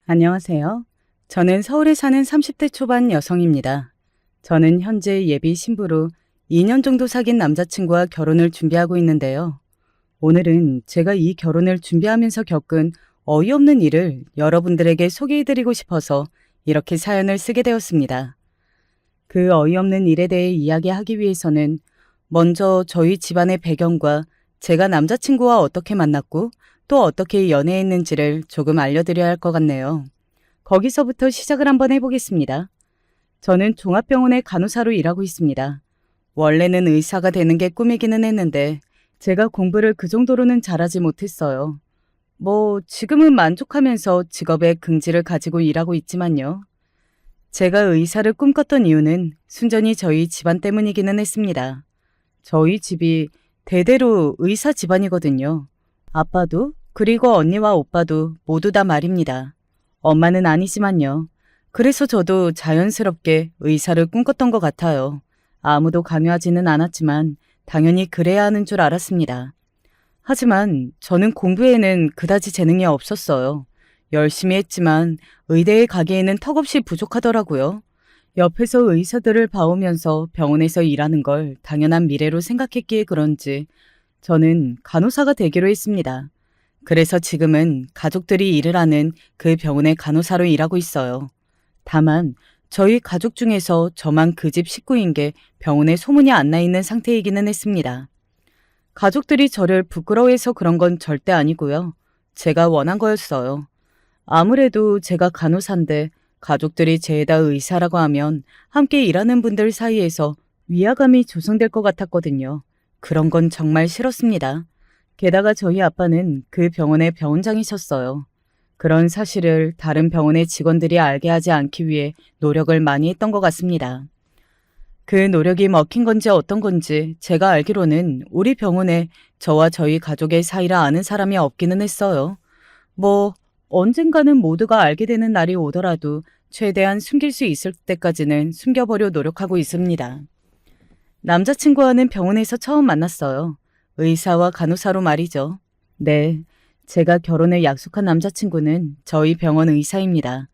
안녕하세요. 저는 서울에 사는 30대 초반 여성입니다. 저는 현재 예비 신부로 2년 정도 사귄 남자친구와 결혼을 준비하고 있는데요. 오늘은 제가 이 결혼을 준비하면서 겪은 어이없는 일을 여러분들에게 소개해드리고 싶어서 이렇게 사연을 쓰게 되었습니다. 그 어이없는 일에 대해 이야기하기 위해서는 먼저 저희 집안의 배경과 제가 남자친구와 어떻게 만났고 또 어떻게 연애했는지를 조금 알려드려야 할 것 같네요. 거기서부터 시작을 한번 해보겠습니다. 저는 종합병원의 간호사로 일하고 있습니다. 원래는 의사가 되는 게 꿈이기는 했는데 제가 공부를 그 정도로는 잘하지 못했어요. 지금은 만족하면서 직업에 긍지를 가지고 일하고 있지만요. 제가 의사를 꿈꿨던 이유는 순전히 저희 집안 때문이기는 했습니다. 저희 집이 대대로 의사 집안이거든요. 아빠도 그리고 언니와 오빠도 모두 다 말입니다. 엄마는 아니지만요. 그래서 저도 자연스럽게 의사를 꿈꿨던 것 같아요. 아무도 강요하지는 않았지만 당연히 그래야 하는 줄 알았습니다. 하지만 저는 공부에는 그다지 재능이 없었어요. 열심히 했지만 의대에 가기에는 턱없이 부족하더라고요. 옆에서 의사들을 봐오면서 병원에서 일하는 걸 당연한 미래로 생각했기에 그런지 저는 간호사가 되기로 했습니다. 그래서 지금은 가족들이 일을 하는 그 병원의 간호사로 일하고 있어요. 다만 저희 가족 중에서 저만 그 집 식구인 게 병원에 소문이 안 나 있는 상태이기는 했습니다. 가족들이 저를 부끄러워해서 그런 건 절대 아니고요. 제가 원한 거였어요. 아무래도 제가 간호사인데 가족들이 죄다 의사라고 하면 함께 일하는 분들 사이에서 위화감이 조성될 것 같았거든요. 그런 건 정말 싫었습니다. 게다가 저희 아빠는 그 병원의 병원장이셨어요. 그런 사실을 다른 병원의 직원들이 알게 하지 않기 위해 노력을 많이 했던 것 같습니다. 그 노력이 먹힌 건지 어떤 건지 제가 알기로는 우리 병원에 저와 저희 가족의 사이를 아는 사람이 없기는 했어요. 언젠가는 모두가 알게 되는 날이 오더라도 최대한 숨길 수 있을 때까지는 숨겨보려 노력하고 있습니다. 남자친구와는 병원에서 처음 만났어요. 의사와 간호사로 말이죠. 네, 제가 결혼을 약속한 남자친구는 저희 병원 의사입니다.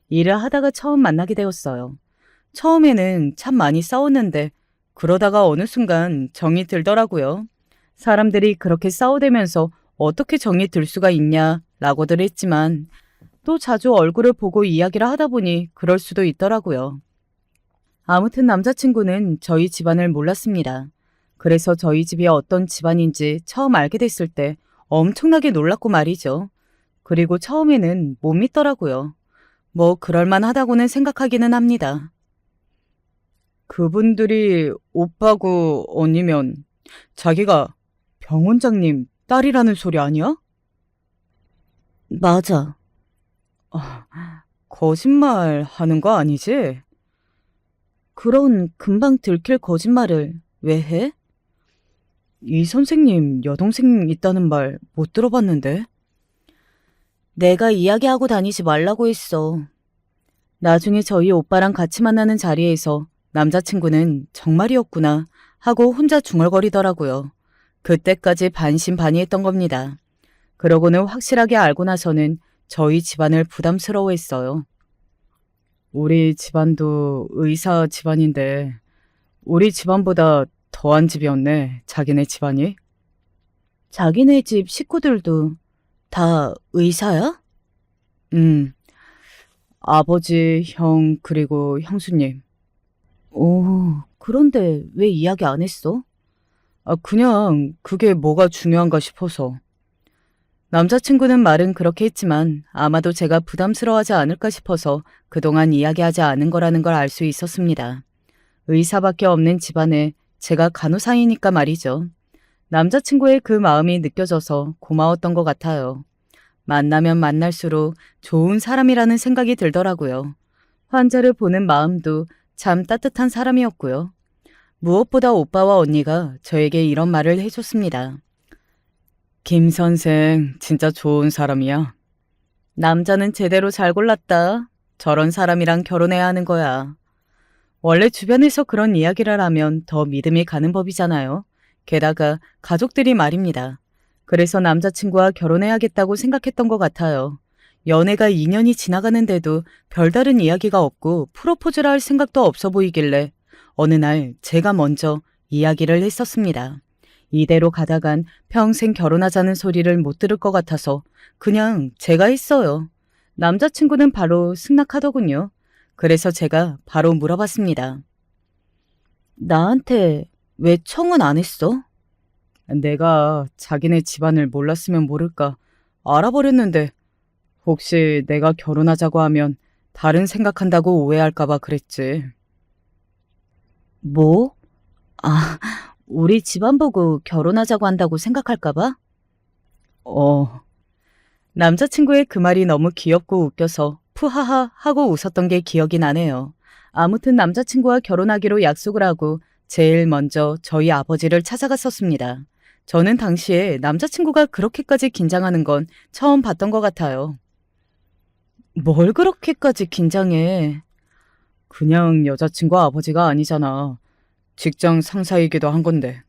일을 하다가 처음 만나게 되었어요. 처음에는 참 많이 싸웠는데 그러다가 어느 순간 정이 들더라고요. 사람들이 그렇게 싸우대면서 어떻게 정이 들 수가 있냐라고들 했지만 또 자주 얼굴을 보고 이야기를 하다 보니 그럴 수도 있더라고요. 아무튼 남자친구는 저희 집안을 몰랐습니다. 그래서 저희 집이 어떤 집안인지 처음 알게 됐을 때 엄청나게 놀랐고 말이죠. 그리고 처음에는 못 믿더라고요. 그럴만하다고는 생각하기는 합니다. 그분들이 오빠고 언니면 자기가 병원장님 딸이라는 소리 아니야? 맞아. 거짓말 하는 거 아니지? 그런 금방 들킬 거짓말을 왜 해? 이 선생님 여동생 있다는 말 못 들어봤는데? 내가 이야기하고 다니지 말라고 했어. 나중에 저희 오빠랑 같이 만나는 자리에서 남자친구는 정말이었구나 하고 혼자 중얼거리더라고요. 그때까지 반신반의했던 겁니다. 그러고는 확실하게 알고 나서는 저희 집안을 부담스러워했어요. 우리 집안도 의사 집안인데 우리 집안보다 더한 집이었네, 자기네 집안이. 자기네 집 식구들도 다 의사야? 응, 아버지, 형, 그리고 형수님. 오, 그런데 왜 이야기 안 했어? 그냥 그게 뭐가 중요한가 싶어서. 남자친구는 말은 그렇게 했지만 아마도 제가 부담스러워하지 않을까 싶어서 그동안 이야기하지 않은 거라는 걸 알 수 있었습니다. 의사밖에 없는 집안에 제가 간호사이니까 말이죠. 남자친구의 그 마음이 느껴져서 고마웠던 것 같아요. 만나면 만날수록 좋은 사람이라는 생각이 들더라고요. 환자를 보는 마음도 참 따뜻한 사람이었고요. 무엇보다 오빠와 언니가 저에게 이런 말을 해줬습니다. 김 선생 진짜 좋은 사람이야. 남자는 제대로 잘 골랐다. 저런 사람이랑 결혼해야 하는 거야. 원래 주변에서 그런 이야기를 하면 더 믿음이 가는 법이잖아요. 게다가 가족들이 말입니다. 그래서 남자친구와 결혼해야겠다고 생각했던 것 같아요. 연애가 2년이 지나가는데도 별다른 이야기가 없고 프로포즈를 할 생각도 없어 보이길래 어느 날 제가 먼저 이야기를 했었습니다. 이대로 가다간 평생 결혼하자는 소리를 못 들을 것 같아서 그냥 제가 했어요. 남자친구는 바로 승낙하더군요. 그래서 제가 바로 물어봤습니다. 나한테 왜 청혼 안 했어? 내가 자기네 집안을 몰랐으면 모를까 알아버렸는데 혹시 내가 결혼하자고 하면 다른 생각한다고 오해할까봐 그랬지. 뭐? 아, 우리 집안 보고 결혼하자고 한다고 생각할까봐? 남자친구의 그 말이 너무 귀엽고 웃겨서 푸하하 하고 웃었던 게 기억이 나네요. 아무튼 남자친구와 결혼하기로 약속을 하고 제일 먼저 저희 아버지를 찾아갔었습니다. 저는 당시에 남자친구가 그렇게까지 긴장하는 건 처음 봤던 것 같아요. 뭘 그렇게까지 긴장해? 그냥 여자친구 아버지가 아니잖아. 직장 상사이기도 한 건데.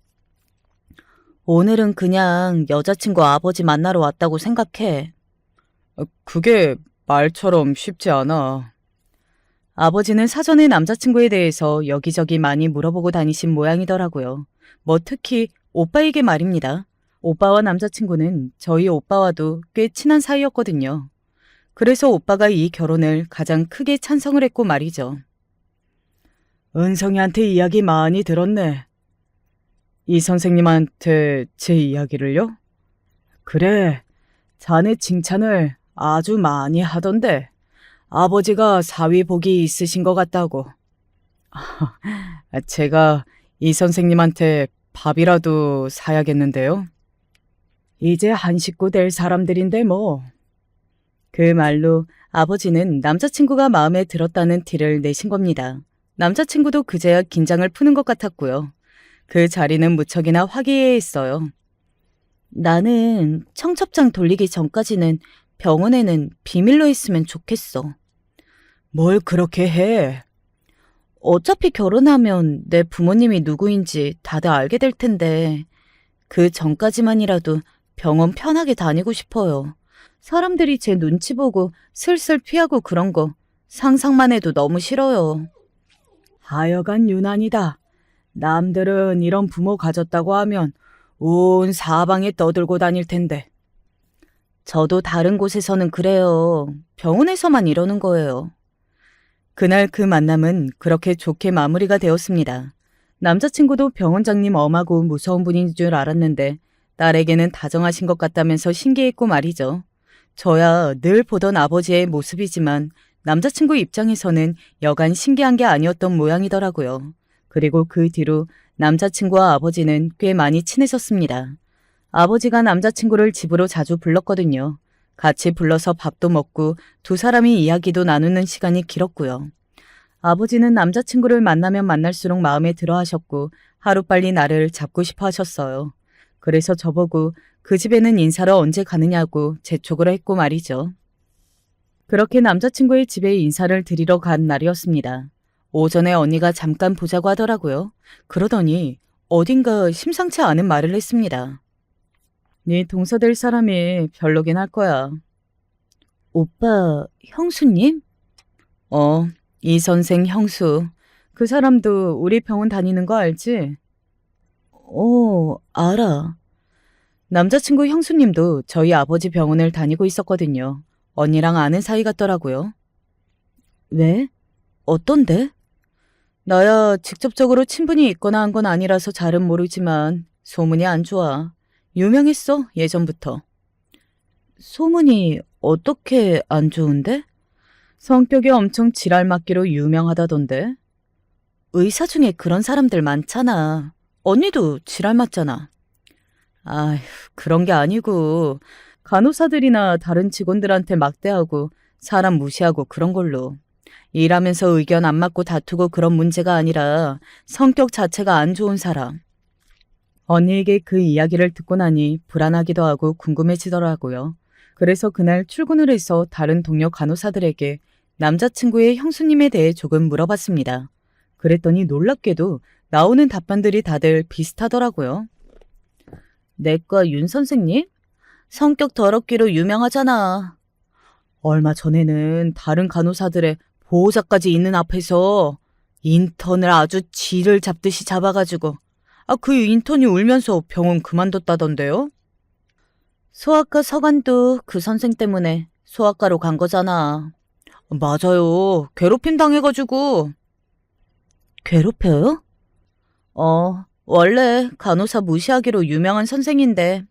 오늘은 그냥 여자친구 아버지 만나러 왔다고 생각해. 그게 말처럼 쉽지 않아. 아버지는 사전에 남자친구에 대해서 여기저기 많이 물어보고 다니신 모양이더라고요. 뭐 특히 오빠에게 말입니다. 오빠와 남자친구는 저희 오빠와도 꽤 친한 사이였거든요. 그래서 오빠가 이 결혼을 가장 크게 찬성을 했고 말이죠. 은성이한테 이야기 많이 들었네. 이 선생님한테 제 이야기를요? 그래, 자네 칭찬을 아주 많이 하던데 아버지가 사위 복이 있으신 것 같다고. 제가 이 선생님한테 밥이라도 사야겠는데요. 이제 한 식구 될 사람들인데 뭐. 그 말로 아버지는 남자친구가 마음에 들었다는 티를 내신 겁니다. 남자친구도 그제야 긴장을 푸는 것 같았고요. 그 자리는 무척이나 화기애애했어요. 나는 청첩장 돌리기 전까지는 병원에는 비밀로 했으면 좋겠어. 뭘 그렇게 해? 어차피 결혼하면 내 부모님이 누구인지 다들 알게 될 텐데 그 전까지만이라도 병원 편하게 다니고 싶어요. 사람들이 제 눈치 보고 슬슬 피하고 그런 거 상상만 해도 너무 싫어요. 하여간 유난이다. 남들은 이런 부모 가졌다고 하면 온 사방에 떠들고 다닐 텐데. 저도 다른 곳에서는 그래요. 병원에서만 이러는 거예요. 그날 그 만남은 그렇게 좋게 마무리가 되었습니다. 남자친구도 병원장님 엄하고 무서운 분인 줄 알았는데 딸에게는 다정하신 것 같다면서 신기했고 말이죠. 저야 늘 보던 아버지의 모습이지만 남자친구 입장에서는 여간 신기한 게 아니었던 모양이더라고요. 그리고 그 뒤로 남자친구와 아버지는 꽤 많이 친해졌습니다. 아버지가 남자친구를 집으로 자주 불렀거든요. 같이 불러서 밥도 먹고 두 사람이 이야기도 나누는 시간이 길었고요. 아버지는 남자친구를 만나면 만날수록 마음에 들어 하셨고 하루빨리 나를 잡고 싶어 하셨어요. 그래서 저보고 그 집에는 인사를 언제 가느냐고 재촉을 했고 말이죠. 그렇게 남자친구의 집에 인사를 드리러 간 날이었습니다. 오전에 언니가 잠깐 보자고 하더라고요. 그러더니 어딘가 심상치 않은 말을 했습니다. 네 동서될 사람이 별로긴 할 거야. 오빠, 형수님? 이 선생 형수. 그 사람도 우리 병원 다니는 거 알지? 알아. 남자친구 형수님도 저희 아버지 병원을 다니고 있었거든요. 언니랑 아는 사이 같더라고요. 왜? 어떤데? 나야 직접적으로 친분이 있거나 한 건 아니라서 잘은 모르지만 소문이 안 좋아. 유명했어, 예전부터. 소문이 어떻게 안 좋은데? 성격이 엄청 지랄맞기로 유명하다던데. 의사 중에 그런 사람들 많잖아. 언니도 지랄맞잖아. 아휴, 그런 게 아니고 간호사들이나 다른 직원들한테 막대하고 사람 무시하고 그런 걸로. 일하면서 의견 안 맞고 다투고 그런 문제가 아니라 성격 자체가 안 좋은 사람. 언니에게 그 이야기를 듣고 나니 불안하기도 하고 궁금해지더라고요. 그래서 그날 출근을 해서 다른 동료 간호사들에게 남자친구의 형수님에 대해 조금 물어봤습니다. 그랬더니 놀랍게도 나오는 답변들이 다들 비슷하더라고요. 내과 윤 선생님? 성격 더럽기로 유명하잖아. 얼마 전에는 다른 간호사들의 보호자까지 있는 앞에서 인턴을 아주 쥐를 잡듯이 잡아가지고 그 인턴이 울면서 병원 그만뒀다던데요? 소아과 서간도 그 선생 때문에 소아과로 간 거잖아. 맞아요. 괴롭힘 당해가지고. 괴롭혀요? 원래 간호사 무시하기로 유명한 선생인데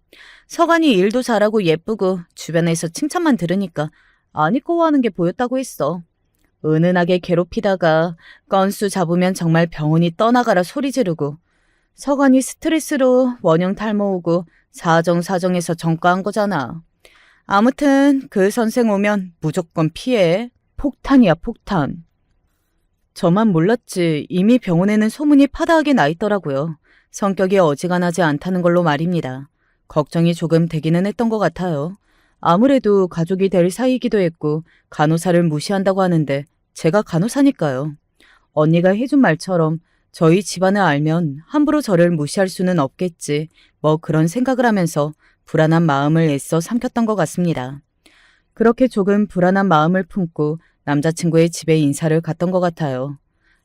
서간이 일도 잘하고 예쁘고 주변에서 칭찬만 들으니까 안 이뻐하는 게 보였다고 했어. 은은하게 괴롭히다가 건수 잡으면 정말 병원이 떠나가라 소리 지르고 서간이 스트레스로 원형 탈모 오고 사정사정해서 전과한 거잖아. 아무튼 그 선생 오면 무조건 피해. 폭탄이야, 폭탄. 저만 몰랐지 이미 병원에는 소문이 파다하게 나 있더라고요. 성격이 어지간하지 않다는 걸로 말입니다. 걱정이 조금 되기는 했던 것 같아요. 아무래도 가족이 될 사이이기도 했고 간호사를 무시한다고 하는데 제가 간호사니까요. 언니가 해준 말처럼 저희 집안을 알면 함부로 저를 무시할 수는 없겠지. 뭐 그런 생각을 하면서 불안한 마음을 애써 삼켰던 것 같습니다. 그렇게 조금 불안한 마음을 품고 남자친구의 집에 인사를 갔던 것 같아요.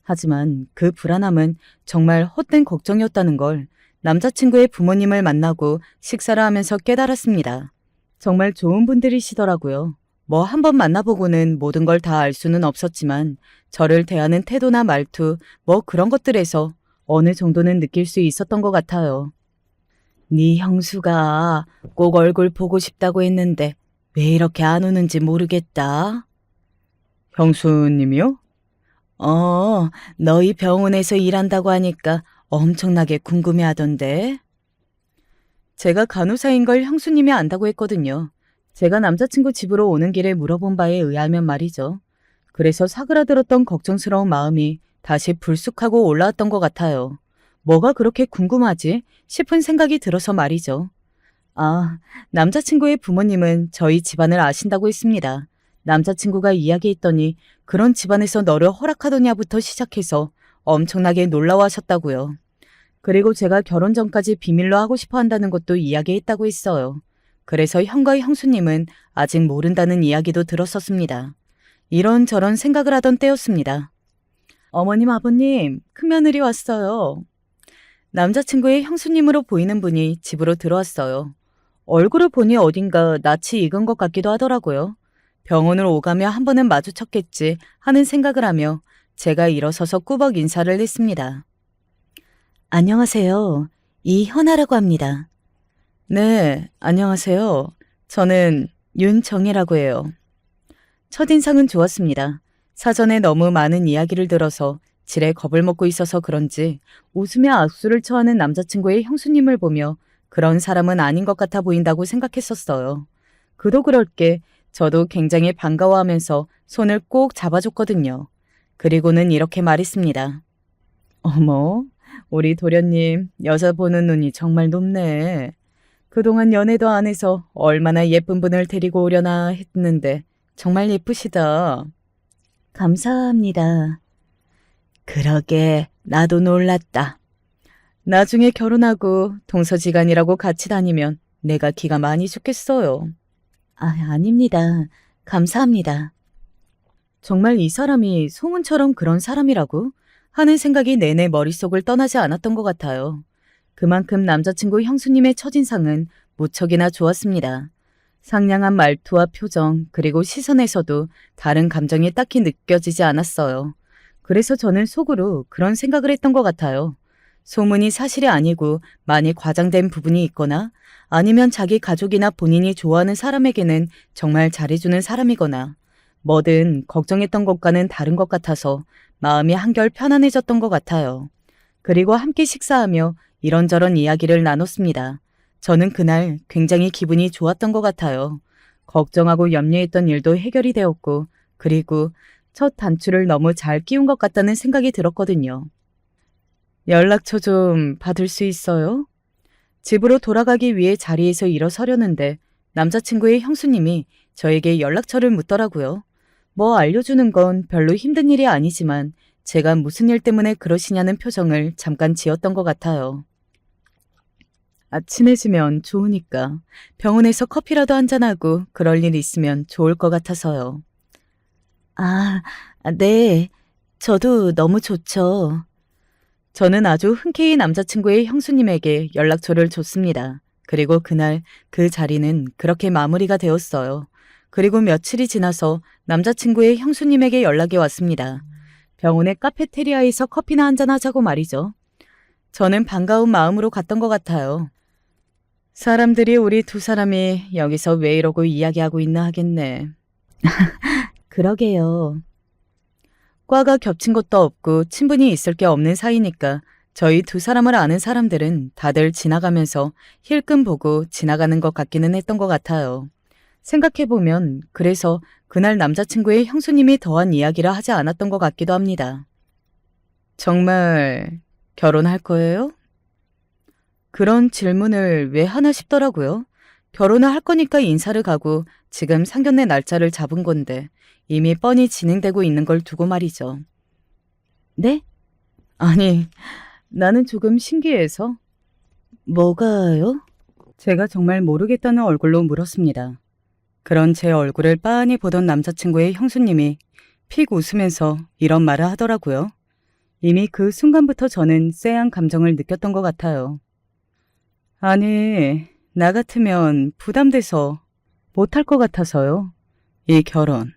하지만 그 불안함은 정말 헛된 걱정이었다는 걸 남자친구의 부모님을 만나고 식사를 하면서 깨달았습니다. 정말 좋은 분들이시더라고요. 뭐 한번 만나보고는 모든 걸 다 알 수는 없었지만 저를 대하는 태도나 말투 뭐 그런 것들에서 어느 정도는 느낄 수 있었던 것 같아요. 네 형수가 꼭 얼굴 보고 싶다고 했는데 왜 이렇게 안 오는지 모르겠다. 형수님이요? 너희 병원에서 일한다고 하니까 엄청나게 궁금해하던데. 제가 간호사인 걸 형수님이 안다고 했거든요. 제가 남자친구 집으로 오는 길에 물어본 바에 의하면 말이죠. 그래서 사그라들었던 걱정스러운 마음이 다시 불쑥하고 올라왔던 것 같아요. 뭐가 그렇게 궁금하지? 싶은 생각이 들어서 말이죠. 남자친구의 부모님은 저희 집안을 아신다고 했습니다. 남자친구가 이야기했더니 그런 집안에서 너를 허락하더냐부터 시작해서 엄청나게 놀라워하셨다고요. 그리고 제가 결혼 전까지 비밀로 하고 싶어 한다는 것도 이야기했다고 했어요. 그래서 형과 형수님은 아직 모른다는 이야기도 들었었습니다. 이런저런 생각을 하던 때였습니다. 어머님, 아버님, 큰며느리 왔어요. 남자친구의 형수님으로 보이는 분이 집으로 들어왔어요. 얼굴을 보니 어딘가 낯이 익은 것 같기도 하더라고요. 병원을 오가며 한 번은 마주쳤겠지 하는 생각을 하며 제가 일어서서 꾸벅 인사를 했습니다. 안녕하세요. 이현아라고 합니다. 네, 안녕하세요. 저는 윤정혜라고 해요. 첫인상은 좋았습니다. 사전에 너무 많은 이야기를 들어서 지레 겁을 먹고 있어서 그런지 웃으며 악수를 처하는 남자친구의 형수님을 보며 그런 사람은 아닌 것 같아 보인다고 생각했었어요. 그도 그럴 게 저도 굉장히 반가워하면서 손을 꼭 잡아줬거든요. 그리고는 이렇게 말했습니다. 어머, 우리 도련님 여자 보는 눈이 정말 높네. 그동안 연애도 안 해서 얼마나 예쁜 분을 데리고 오려나 했는데 정말 예쁘시다. 감사합니다. 그러게 나도 놀랐다. 나중에 결혼하고 동서지간이라고 같이 다니면 내가 기가 많이 죽겠어요. 아닙니다. 감사합니다. 정말 이 사람이 소문처럼 그런 사람이라고 하는 생각이 내내 머릿속을 떠나지 않았던 것 같아요. 그만큼 남자친구 형수님의 첫인상은 무척이나 좋았습니다. 상냥한 말투와 표정 그리고 시선에서도 다른 감정이 딱히 느껴지지 않았어요. 그래서 저는 속으로 그런 생각을 했던 것 같아요. 소문이 사실이 아니고 많이 과장된 부분이 있거나 아니면 자기 가족이나 본인이 좋아하는 사람에게는 정말 잘해주는 사람이거나 뭐든 걱정했던 것과는 다른 것 같아서 마음이 한결 편안해졌던 것 같아요. 그리고 함께 식사하며 이런저런 이야기를 나눴습니다. 저는 그날 굉장히 기분이 좋았던 것 같아요. 걱정하고 염려했던 일도 해결이 되었고 그리고 첫 단추를 너무 잘 끼운 것 같다는 생각이 들었거든요. 연락처 좀 받을 수 있어요? 집으로 돌아가기 위해 자리에서 일어서려는데 남자친구의 형수님이 저에게 연락처를 묻더라고요. 뭐 알려주는 건 별로 힘든 일이 아니지만 제가 무슨 일 때문에 그러시냐는 표정을 잠깐 지었던 것 같아요. 친해지면 좋으니까 병원에서 커피라도 한잔하고 그럴 일 있으면 좋을 것 같아서요. 네. 저도 너무 좋죠. 저는 아주 흔쾌히 남자친구의 형수님에게 연락처를 줬습니다. 그리고 그날 그 자리는 그렇게 마무리가 되었어요. 그리고 며칠이 지나서 남자친구의 형수님에게 연락이 왔습니다. 병원의 카페테리아에서 커피나 한잔 하자고 말이죠. 저는 반가운 마음으로 갔던 것 같아요. 사람들이 우리 두 사람이 여기서 왜 이러고 이야기하고 있나 하겠네. 그러게요. 과가 겹친 것도 없고 친분이 있을 게 없는 사이니까 저희 두 사람을 아는 사람들은 다들 지나가면서 힐끔 보고 지나가는 것 같기는 했던 것 같아요. 생각해보면 그래서 그날 남자친구의 형수님이 더한 이야기를 하지 않았던 것 같기도 합니다. 정말 결혼할 거예요? 그런 질문을 왜 하나 싶더라고요. 결혼을 할 거니까 인사를 가고 지금 상견례 날짜를 잡은 건데 이미 뻔히 진행되고 있는 걸 두고 말이죠. 네? 아니, 나는 조금 신기해서. 뭐가요? 제가 정말 모르겠다는 얼굴로 물었습니다. 그런 제 얼굴을 빤히 보던 남자친구의 형수님이 픽 웃으면서 이런 말을 하더라고요. 이미 그 순간부터 저는 쎄한 감정을 느꼈던 것 같아요. 아니, 나 같으면 부담돼서 못할 것 같아서요. 이 결혼.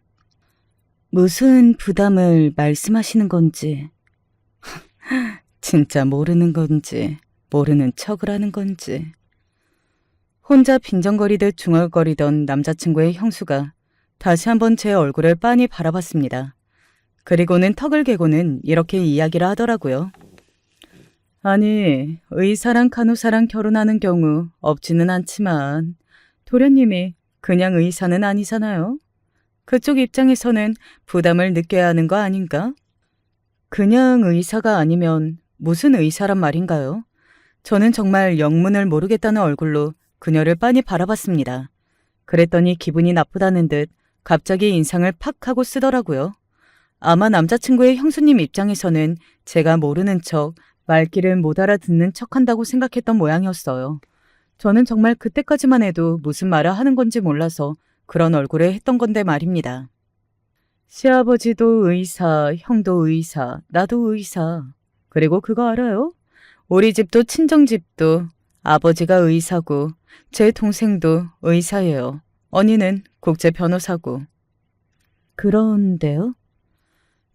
무슨 부담을 말씀하시는 건지, 진짜 모르는 건지, 모르는 척을 하는 건지. 혼자 빈정거리듯 중얼거리던 남자친구의 형수가 다시 한번 제 얼굴을 빤히 바라봤습니다. 그리고는 턱을 개고는 이렇게 이야기를 하더라고요. 아니, 의사랑 간호사랑 결혼하는 경우 없지는 않지만 도련님이 그냥 의사는 아니잖아요. 그쪽 입장에서는 부담을 느껴야 하는 거 아닌가? 그냥 의사가 아니면 무슨 의사란 말인가요? 저는 정말 영문을 모르겠다는 얼굴로 그녀를 빤히 바라봤습니다. 그랬더니 기분이 나쁘다는 듯 갑자기 인상을 팍 하고 쓰더라고요. 아마 남자친구의 형수님 입장에서는 제가 모르는 척, 말귀를 못 알아듣는 척한다고 생각했던 모양이었어요. 저는 정말 그때까지만 해도 무슨 말을 하는 건지 몰라서 그런 얼굴을 했던 건데 말입니다. 시아버지도 의사, 형도 의사, 나도 의사. 그리고 그거 알아요? 우리 집도 친정집도 아버지가 의사고 제 동생도 의사예요. 언니는 국제 변호사고. 그런데요?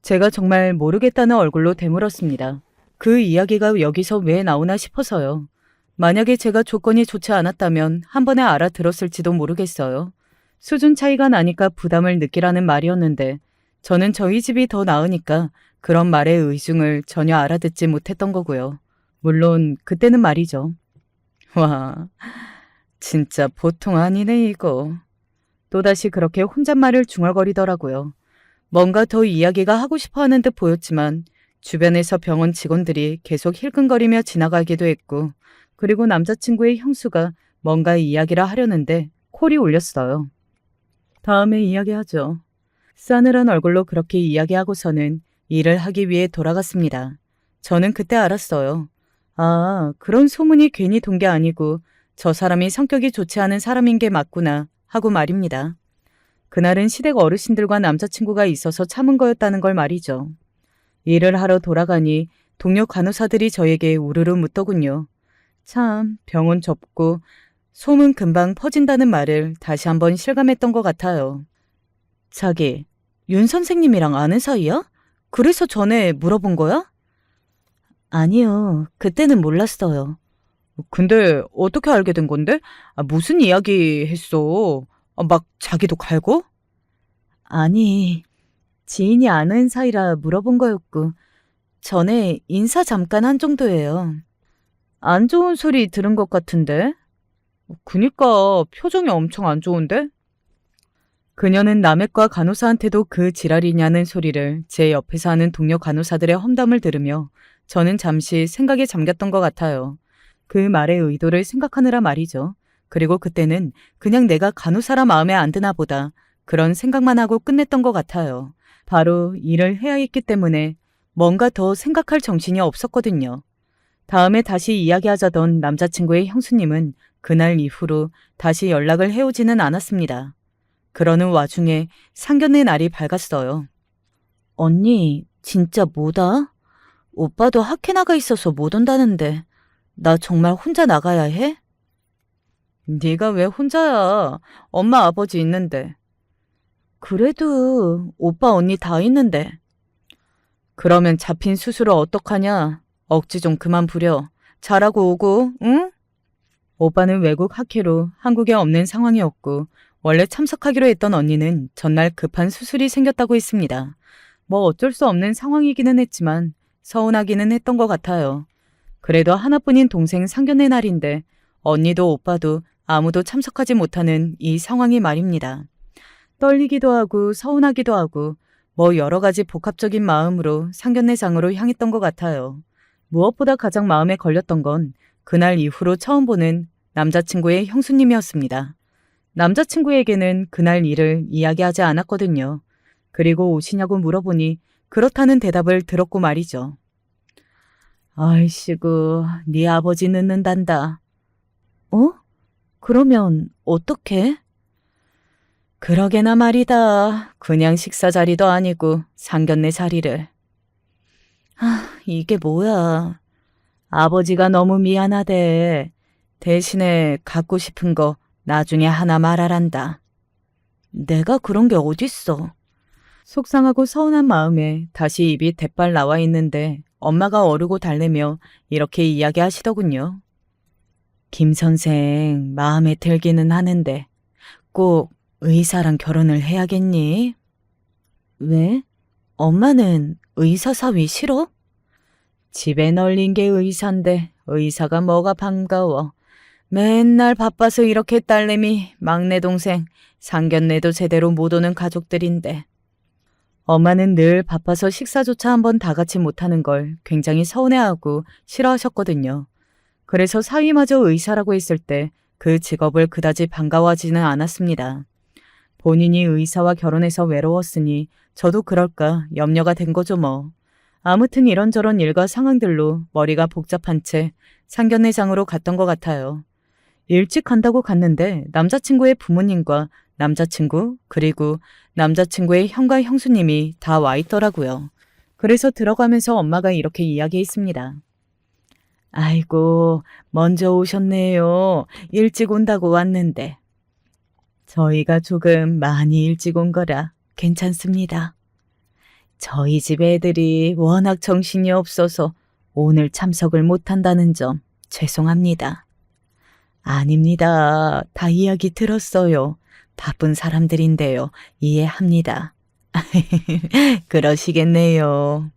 제가 정말 모르겠다는 얼굴로 되물었습니다. 그 이야기가 여기서 왜 나오나 싶어서요. 만약에 제가 조건이 좋지 않았다면 한 번에 알아들었을지도 모르겠어요. 수준 차이가 나니까 부담을 느끼라는 말이었는데 저는 저희 집이 더 나으니까 그런 말의 의중을 전혀 알아듣지 못했던 거고요. 물론 그때는 말이죠. 와, 진짜 보통 아니네 이거. 또다시 그렇게 혼잣말을 중얼거리더라고요. 뭔가 더 이야기가 하고 싶어 하는 듯 보였지만 주변에서 병원 직원들이 계속 힐끔거리며 지나가기도 했고 그리고 남자친구의 형수가 뭔가 이야기를 하려는데 콜이 울렸어요. 다음에 이야기하죠. 싸늘한 얼굴로 그렇게 이야기하고서는 일을 하기 위해 돌아갔습니다. 저는 그때 알았어요. 아, 그런 소문이 괜히 돈 게 아니고 저 사람이 성격이 좋지 않은 사람인 게 맞구나 하고 말입니다. 그날은 시댁 어르신들과 남자친구가 있어서 참은 거였다는 걸 말이죠. 일을 하러 돌아가니 동료 간호사들이 저에게 우르르 묻더군요. 참 병원 접고 소문 금방 퍼진다는 말을 다시 한번 실감했던 것 같아요. 자기, 윤 선생님이랑 아는 사이야? 그래서 전에 물어본 거야? 아니요, 그때는 몰랐어요. 근데 어떻게 알게 된 건데? 무슨 이야기 했어? 막 자기도 갈고? 아니, 지인이 아는 사이라 물어본 거였고 전에 인사 잠깐 한 정도예요. 안 좋은 소리 들은 것 같은데? 그니까 표정이 엄청 안 좋은데? 그녀는 남의과 간호사한테도 그 지랄이냐는 소리를 제 옆에서 하는 동료 간호사들의 험담을 들으며 저는 잠시 생각에 잠겼던 것 같아요. 그 말의 의도를 생각하느라 말이죠. 그리고 그때는 그냥 내가 간호사라 마음에 안 드나 보다 그런 생각만 하고 끝냈던 것 같아요. 바로 일을 해야 했기 때문에 뭔가 더 생각할 정신이 없었거든요. 다음에 다시 이야기하자던 남자친구의 형수님은 그날 이후로 다시 연락을 해오지는 않았습니다. 그러는 와중에 상견례 날이 밝았어요. 언니, 진짜 뭐다? 오빠도 학회 나가 있어서 못 온다는데 나 정말 혼자 나가야 해? 네가 왜 혼자야? 엄마 아버지 있는데. 그래도 오빠 언니 다 있는데. 그러면 잡힌 수수료 어떡하냐? 억지 좀 그만 부려. 잘하고 오고, 응? 오빠는 외국 학회로 한국에 없는 상황이었고 원래 참석하기로 했던 언니는 전날 급한 수술이 생겼다고 했습니다. 뭐 어쩔 수 없는 상황이기는 했지만 서운하기는 했던 것 같아요. 그래도 하나뿐인 동생 상견례 날인데 언니도 오빠도 아무도 참석하지 못하는 이 상황이 말입니다. 떨리기도 하고 서운하기도 하고 뭐 여러 가지 복합적인 마음으로 상견례장으로 향했던 것 같아요. 무엇보다 가장 마음에 걸렸던 건 그날 이후로 처음 보는 남자친구의 형수님이었습니다. 남자친구에게는 그날 일을 이야기하지 않았거든요. 그리고 오시냐고 물어보니 그렇다는 대답을 들었고 말이죠. 아이씨구, 네 아버지 늦는단다. 어? 그러면 어떡해? 그러게나 말이다. 그냥 식사 자리도 아니고 상견례 자리를. 이게 뭐야. 아버지가 너무 미안하대. 대신에 갖고 싶은 거 나중에 하나 말하란다. 내가 그런 게 어딨어. 속상하고 서운한 마음에 다시 입이 대빨 나와 있는데 엄마가 어르고 달래며 이렇게 이야기하시더군요. 김 선생, 마음에 들기는 하는데 꼭 의사랑 결혼을 해야겠니? 왜? 엄마는 의사 사위 싫어? 집에 널린 게 의사인데 의사가 뭐가 반가워. 맨날 바빠서 이렇게 딸내미, 막내 동생, 상견례도 제대로 못 오는 가족들인데. 엄마는 늘 바빠서 식사조차 한번 다 같이 못하는 걸 굉장히 서운해하고 싫어하셨거든요. 그래서 사위마저 의사라고 했을 때 그 직업을 그다지 반가워하지는 않았습니다. 본인이 의사와 결혼해서 외로웠으니 저도 그럴까 염려가 된 거죠 뭐. 아무튼 이런저런 일과 상황들로 머리가 복잡한 채 상견례장으로 갔던 것 같아요. 일찍 간다고 갔는데 남자친구의 부모님과 남자친구 그리고 남자친구의 형과 형수님이 다 와 있더라고요. 그래서 들어가면서 엄마가 이렇게 이야기했습니다. 아이고, 먼저 오셨네요. 일찍 온다고 왔는데. 저희가 조금 많이 일찍 온 거라 괜찮습니다. 저희 집 애들이 워낙 정신이 없어서 오늘 참석을 못한다는 점 죄송합니다. 아닙니다. 다 이야기 들었어요. 바쁜 사람들인데요. 이해합니다. 그러시겠네요.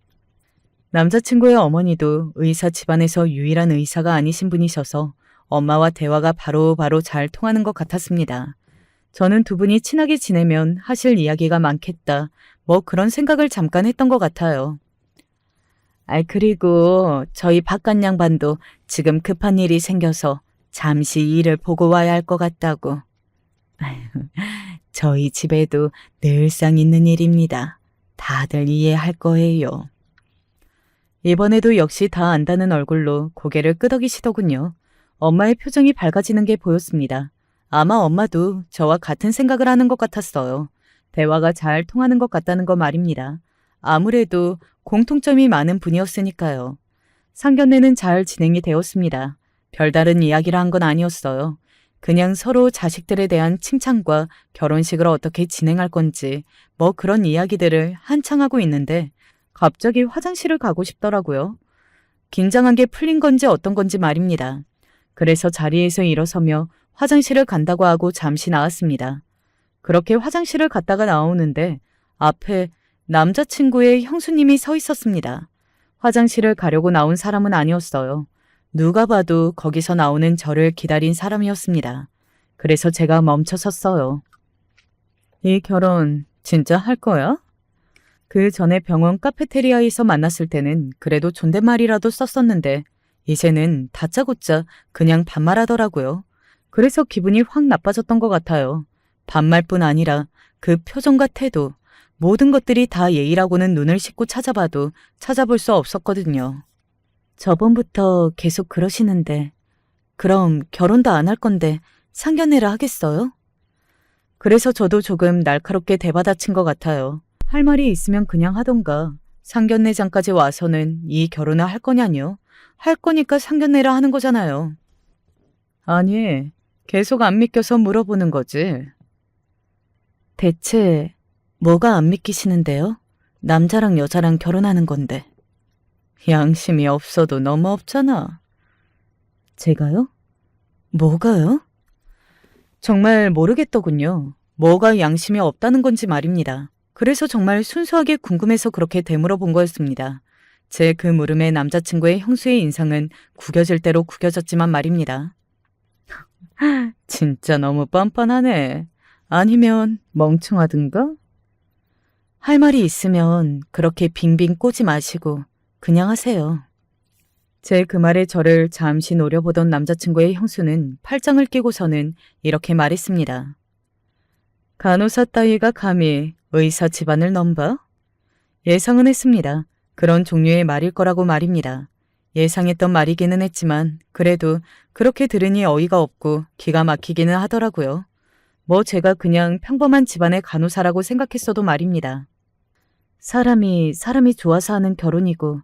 남자친구의 어머니도 의사 집안에서 유일한 의사가 아니신 분이셔서 엄마와 대화가 바로바로 잘 통하는 것 같았습니다. 저는 두 분이 친하게 지내면 하실 이야기가 많겠다. 뭐 그런 생각을 잠깐 했던 것 같아요. 그리고 저희 바깥 양반도 지금 급한 일이 생겨서 잠시 일을 보고 와야 할 것 같다고. 저희 집에도 늘상 있는 일입니다. 다들 이해할 거예요. 이번에도 역시 다 안다는 얼굴로 고개를 끄덕이시더군요. 엄마의 표정이 밝아지는 게 보였습니다. 아마 엄마도 저와 같은 생각을 하는 것 같았어요. 대화가 잘 통하는 것 같다는 거 말입니다. 아무래도 공통점이 많은 분이었으니까요. 상견례는 잘 진행이 되었습니다. 별다른 이야기를 한 건 아니었어요. 그냥 서로 자식들에 대한 칭찬과 결혼식을 어떻게 진행할 건지 뭐 그런 이야기들을 한창 하고 있는데 갑자기 화장실을 가고 싶더라고요. 긴장한 게 풀린 건지 어떤 건지 말입니다. 그래서 자리에서 일어서며 화장실을 간다고 하고 잠시 나왔습니다. 그렇게 화장실을 갔다가 나오는데 앞에 남자친구의 형수님이 서 있었습니다. 화장실을 가려고 나온 사람은 아니었어요. 누가 봐도 거기서 나오는 저를 기다린 사람이었습니다. 그래서 제가 멈춰 섰어요. 이 결혼 진짜 할 거야? 그 전에 병원 카페테리아에서 만났을 때는 그래도 존댓말이라도 썼었는데 이제는 다짜고짜 그냥 반말하더라고요. 그래서 기분이 확 나빠졌던 것 같아요. 반말뿐 아니라 그 표정과 태도, 모든 것들이 다 예의라고는 눈을 씻고 찾아봐도 찾아볼 수 없었거든요. 저번부터 계속 그러시는데 그럼 결혼도 안 할 건데 상견례를 하겠어요? 그래서 저도 조금 날카롭게 대받아친 것 같아요. 할 말이 있으면 그냥 하던가. 상견례장까지 와서는 이 결혼을 할 거냐뇨. 할 거니까 상견례를 하는 거잖아요. 아니, 계속 안 믿겨서 물어보는 거지. 대체 뭐가 안 믿기시는데요? 남자랑 여자랑 결혼하는 건데. 양심이 없어도 너무 없잖아. 제가요? 뭐가요? 정말 모르겠더군요. 뭐가 양심이 없다는 건지 말입니다. 그래서 정말 순수하게 궁금해서 그렇게 되물어본 거였습니다. 제 그 물음에 남자친구의 형수의 인상은 구겨질 대로 구겨졌지만 말입니다. 진짜 너무 뻔뻔하네. 아니면 멍청하든가? 할 말이 있으면 그렇게 빙빙 꼬지 마시고 그냥 하세요. 제 그 말에 저를 잠시 노려보던 남자친구의 형수는 팔짱을 끼고서는 이렇게 말했습니다. 간호사 따위가 감히 의사 집안을 넘봐? 예상은 했습니다. 그런 종류의 말일 거라고 말입니다. 예상했던 말이기는 했지만 그래도 그렇게 들으니 어이가 없고 기가 막히기는 하더라고요. 뭐 제가 그냥 평범한 집안의 간호사라고 생각했어도 말입니다. 사람이 좋아서 하는 결혼이고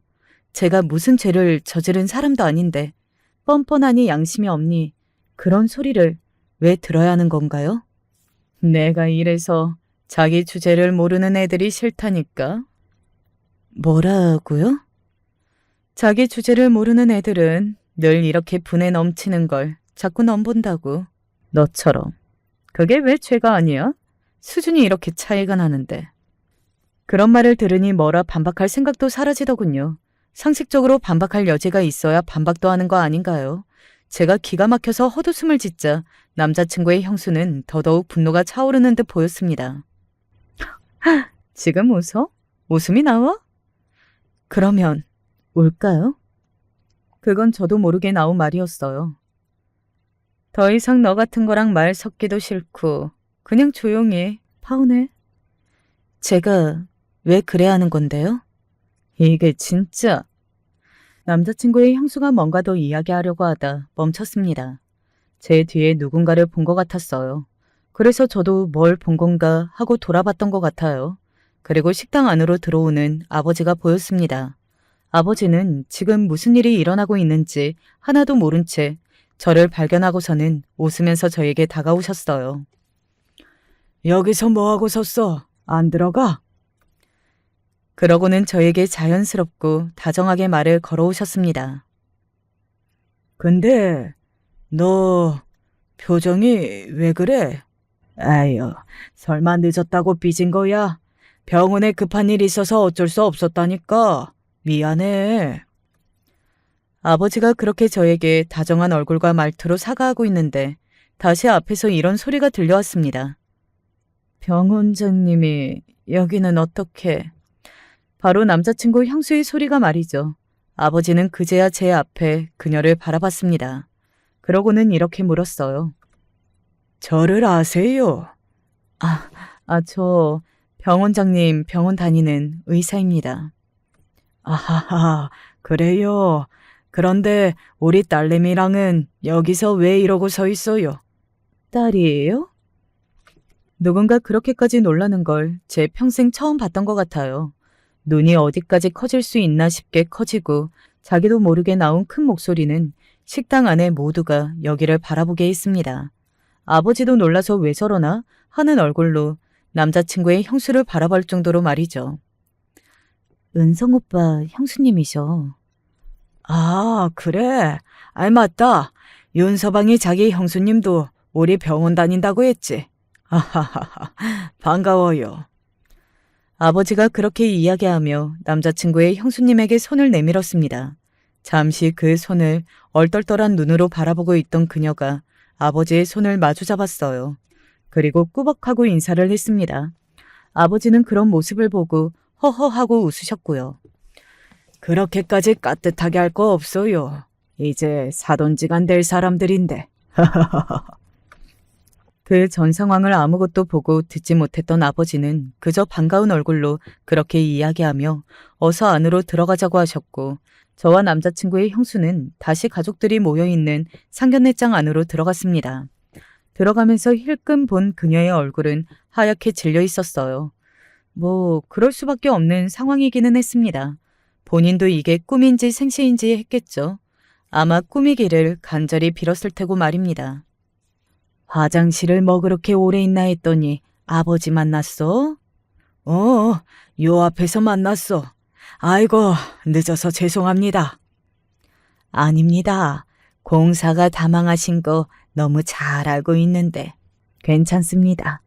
제가 무슨 죄를 저지른 사람도 아닌데 뻔뻔하니 양심이 없니 그런 소리를 왜 들어야 하는 건가요? 내가 이래서 자기 주제를 모르는 애들이 싫다니까. 뭐라고요? 자기 주제를 모르는 애들은 늘 이렇게 분에 넘치는 걸 자꾸 넘본다고. 너처럼. 그게 왜 죄가 아니야? 수준이 이렇게 차이가 나는데. 그런 말을 들으니 뭐라 반박할 생각도 사라지더군요. 상식적으로 반박할 여지가 있어야 반박도 하는 거 아닌가요? 제가 기가 막혀서 헛웃음을 짓자 남자친구의 형수는 더더욱 분노가 차오르는 듯 보였습니다. 지금 웃어? 웃음이 나와? 그러면 울까요? 그건 저도 모르게 나온 말이었어요. 더 이상 너 같은 거랑 말 섞기도 싫고 그냥 조용히 파혼해. 제가 왜 그래야 하는 건데요? 이게 진짜. 남자친구의 형수가 뭔가 더 이야기하려고 하다 멈췄습니다. 제 뒤에 누군가를 본 것 같았어요. 그래서 저도 뭘 본 건가 하고 돌아봤던 것 같아요. 그리고 식당 안으로 들어오는 아버지가 보였습니다. 아버지는 지금 무슨 일이 일어나고 있는지 하나도 모른 채 저를 발견하고서는 웃으면서 저에게 다가오셨어요. 여기서 뭐하고 섰어? 안 들어가? 그러고는 저에게 자연스럽고 다정하게 말을 걸어오셨습니다. 근데 너 표정이 왜 그래? 아유, 설마 늦었다고 삐진 거야? 병원에 급한 일이 있어서 어쩔 수 없었다니까. 미안해. 아버지가 그렇게 저에게 다정한 얼굴과 말투로 사과하고 있는데 다시 앞에서 이런 소리가 들려왔습니다. 병원장님이 여기는 어떻게? 바로 남자친구 형수의 소리가 말이죠. 아버지는 그제야 제 앞에 그녀를 바라봤습니다. 그러고는 이렇게 물었어요. 저를 아세요? 저 병원장님 병원 다니는 의사입니다. 아하하, 그래요. 그런데 우리 딸내미랑은 여기서 왜 이러고 서 있어요? 딸이에요? 누군가 그렇게까지 놀라는 걸 제 평생 처음 봤던 것 같아요. 눈이 어디까지 커질 수 있나 싶게 커지고 자기도 모르게 나온 큰 목소리는 식당 안에 모두가 여기를 바라보게 했습니다. 아버지도 놀라서 왜 저러나 하는 얼굴로 남자친구의 형수를 바라볼 정도로 말이죠. 은성 오빠 형수님이셔. 아, 그래. 맞다. 윤서방이 자기 형수님도 우리 병원 다닌다고 했지. 아하하하, 반가워요. 아버지가 그렇게 이야기하며 남자친구의 형수님에게 손을 내밀었습니다. 잠시 그 손을 얼떨떨한 눈으로 바라보고 있던 그녀가 아버지의 손을 마주 잡았어요. 그리고 꾸벅하고 인사를 했습니다. 아버지는 그런 모습을 보고 허허하고 웃으셨고요. 그렇게까지 깍듯하게 할 거 없어요. 이제 사돈지간 될 사람들인데. 그 전 상황을 아무것도 보고 듣지 못했던 아버지는 그저 반가운 얼굴로 그렇게 이야기하며 어서 안으로 들어가자고 하셨고 저와 남자친구의 형수는 다시 가족들이 모여있는 상견례장 안으로 들어갔습니다. 들어가면서 힐끔 본 그녀의 얼굴은 하얗게 질려 있었어요. 뭐 그럴 수밖에 없는 상황이기는 했습니다. 본인도 이게 꿈인지 생시인지 했겠죠. 아마 꿈이기를 간절히 빌었을 테고 말입니다. 화장실을 뭐 그렇게 오래 있나 했더니 아버지 만났어? 요 앞에서 만났어. 아이고, 늦어서 죄송합니다. 아닙니다. 공사가 다 망하신 거 너무 잘 알고 있는데 괜찮습니다.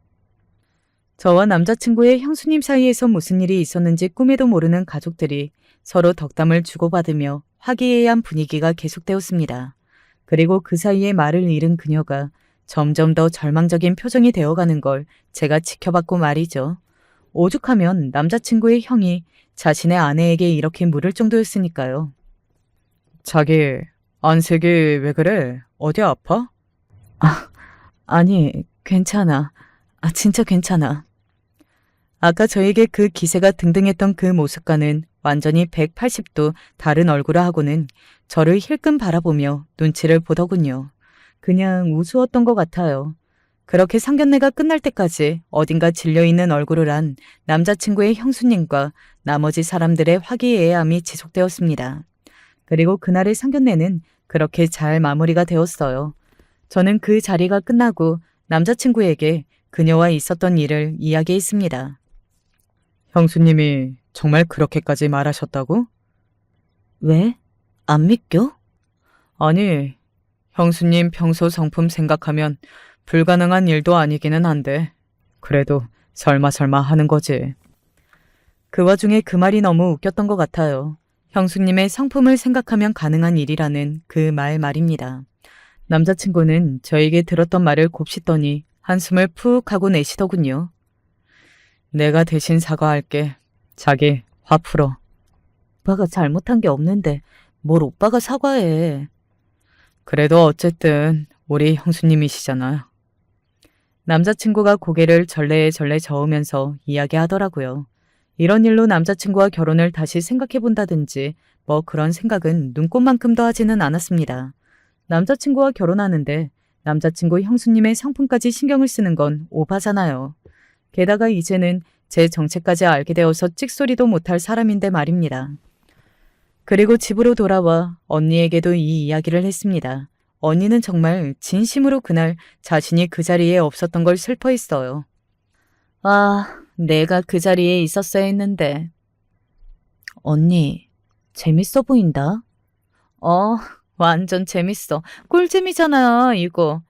저와 남자친구의 형수님 사이에서 무슨 일이 있었는지 꿈에도 모르는 가족들이 서로 덕담을 주고받으며 화기애애한 분위기가 계속되었습니다. 그리고 그 사이에 말을 잃은 그녀가 점점 더 절망적인 표정이 되어가는 걸 제가 지켜봤고 말이죠. 오죽하면 남자친구의 형이 자신의 아내에게 이렇게 물을 정도였으니까요. 자기, 안색이 왜 그래? 어디 아파? 아니, 괜찮아. 진짜 괜찮아. 아까 저에게 그 기세가 등등했던 그 모습과는 완전히 180도 다른 얼굴을 하고는 저를 힐끔 바라보며 눈치를 보더군요. 그냥 우스웠던 것 같아요. 그렇게 상견례가 끝날 때까지 어딘가 질려있는 얼굴을 한 남자친구의 형수님과 나머지 사람들의 화기애애함이 지속되었습니다. 그리고 그날의 상견례는 그렇게 잘 마무리가 되었어요. 저는 그 자리가 끝나고 남자친구에게 그녀와 있었던 일을 이야기했습니다. 형수님이 정말 그렇게까지 말하셨다고? 왜? 안 믿겨? 아니, 형수님 평소 성품 생각하면 불가능한 일도 아니기는 한데 그래도 설마 하는 거지. 그 와중에 그 말이 너무 웃겼던 것 같아요. 형수님의 성품을 생각하면 가능한 일이라는 그 말입니다. 남자친구는 저에게 들었던 말을 곱씹더니 한숨을 푹 하고 내쉬더군요. 내가 대신 사과할게. 자기, 화 풀어. 오빠가 잘못한 게 없는데 뭘 오빠가 사과해. 그래도 어쨌든 우리 형수님이시잖아. 남자친구가 고개를 절레절레 저으면서 이야기하더라고요. 이런 일로 남자친구와 결혼을 다시 생각해본다든지 뭐 그런 생각은 눈꼽만큼도 하지는 않았습니다. 남자친구와 결혼하는데 남자친구 형수님의 성품까지 신경을 쓰는 건 오바잖아요. 게다가 이제는 제 정체까지 알게 되어서 찍소리도 못할 사람인데 말입니다. 그리고 집으로 돌아와 언니에게도 이 이야기를 했습니다. 언니는 정말 진심으로 그날 자신이 그 자리에 없었던 걸 슬퍼했어요. 내가 그 자리에 있었어야 했는데. 언니, 재밌어 보인다. 완전 재밌어. 꿀잼이잖아, 이거.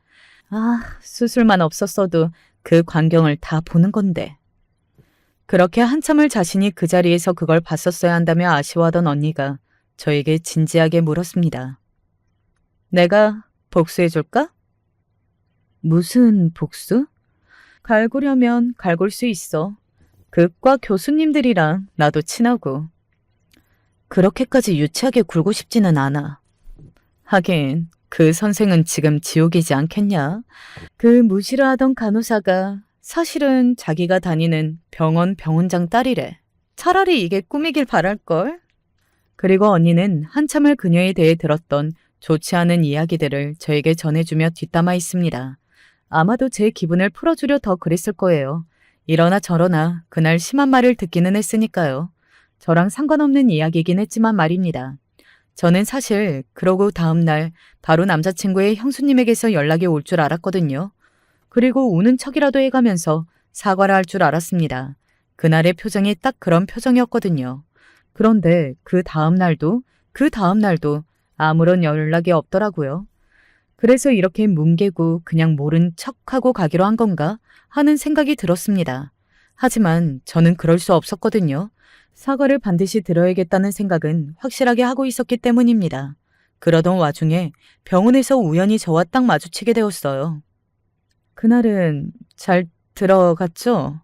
수술만 없었어도 그 광경을 다 보는 건데. 그렇게 한참을 자신이 그 자리에서 그걸 봤었어야 한다며 아쉬워하던 언니가 저에게 진지하게 물었습니다. 내가 복수해줄까? 무슨 복수? 갈구려면 갈굴 수 있어. 그과 교수님들이랑 나도 친하고. 그렇게까지 유치하게 굴고 싶지는 않아. 하긴 그 선생은 지금 지옥이지 않겠냐? 그 무시를 하던 간호사가 사실은 자기가 다니는 병원장 딸이래. 차라리 이게 꿈이길 바랄걸. 그리고 언니는 한참을 그녀에 대해 들었던 좋지 않은 이야기들을 저에게 전해주며 뒷담화 있습니다. 아마도 제 기분을 풀어주려 더 그랬을 거예요. 이러나 저러나 그날 심한 말을 듣기는 했으니까요. 저랑 상관없는 이야기이긴 했지만 말입니다. 저는 사실 그러고 다음 날 바로 남자친구의 형수님에게서 연락이 올 줄 알았거든요. 그리고 우는 척이라도 해가면서 사과를 할 줄 알았습니다. 그날의 표정이 딱 그런 표정이었거든요. 그런데 그 다음 날도 아무런 연락이 없더라고요. 그래서 이렇게 뭉개고 그냥 모른 척하고 가기로 한 건가 하는 생각이 들었습니다. 하지만 저는 그럴 수 없었거든요. 사과를 반드시 들어야겠다는 생각은 확실하게 하고 있었기 때문입니다. 그러던 와중에 병원에서 우연히 저와 딱 마주치게 되었어요. 그날은 잘 들어갔죠?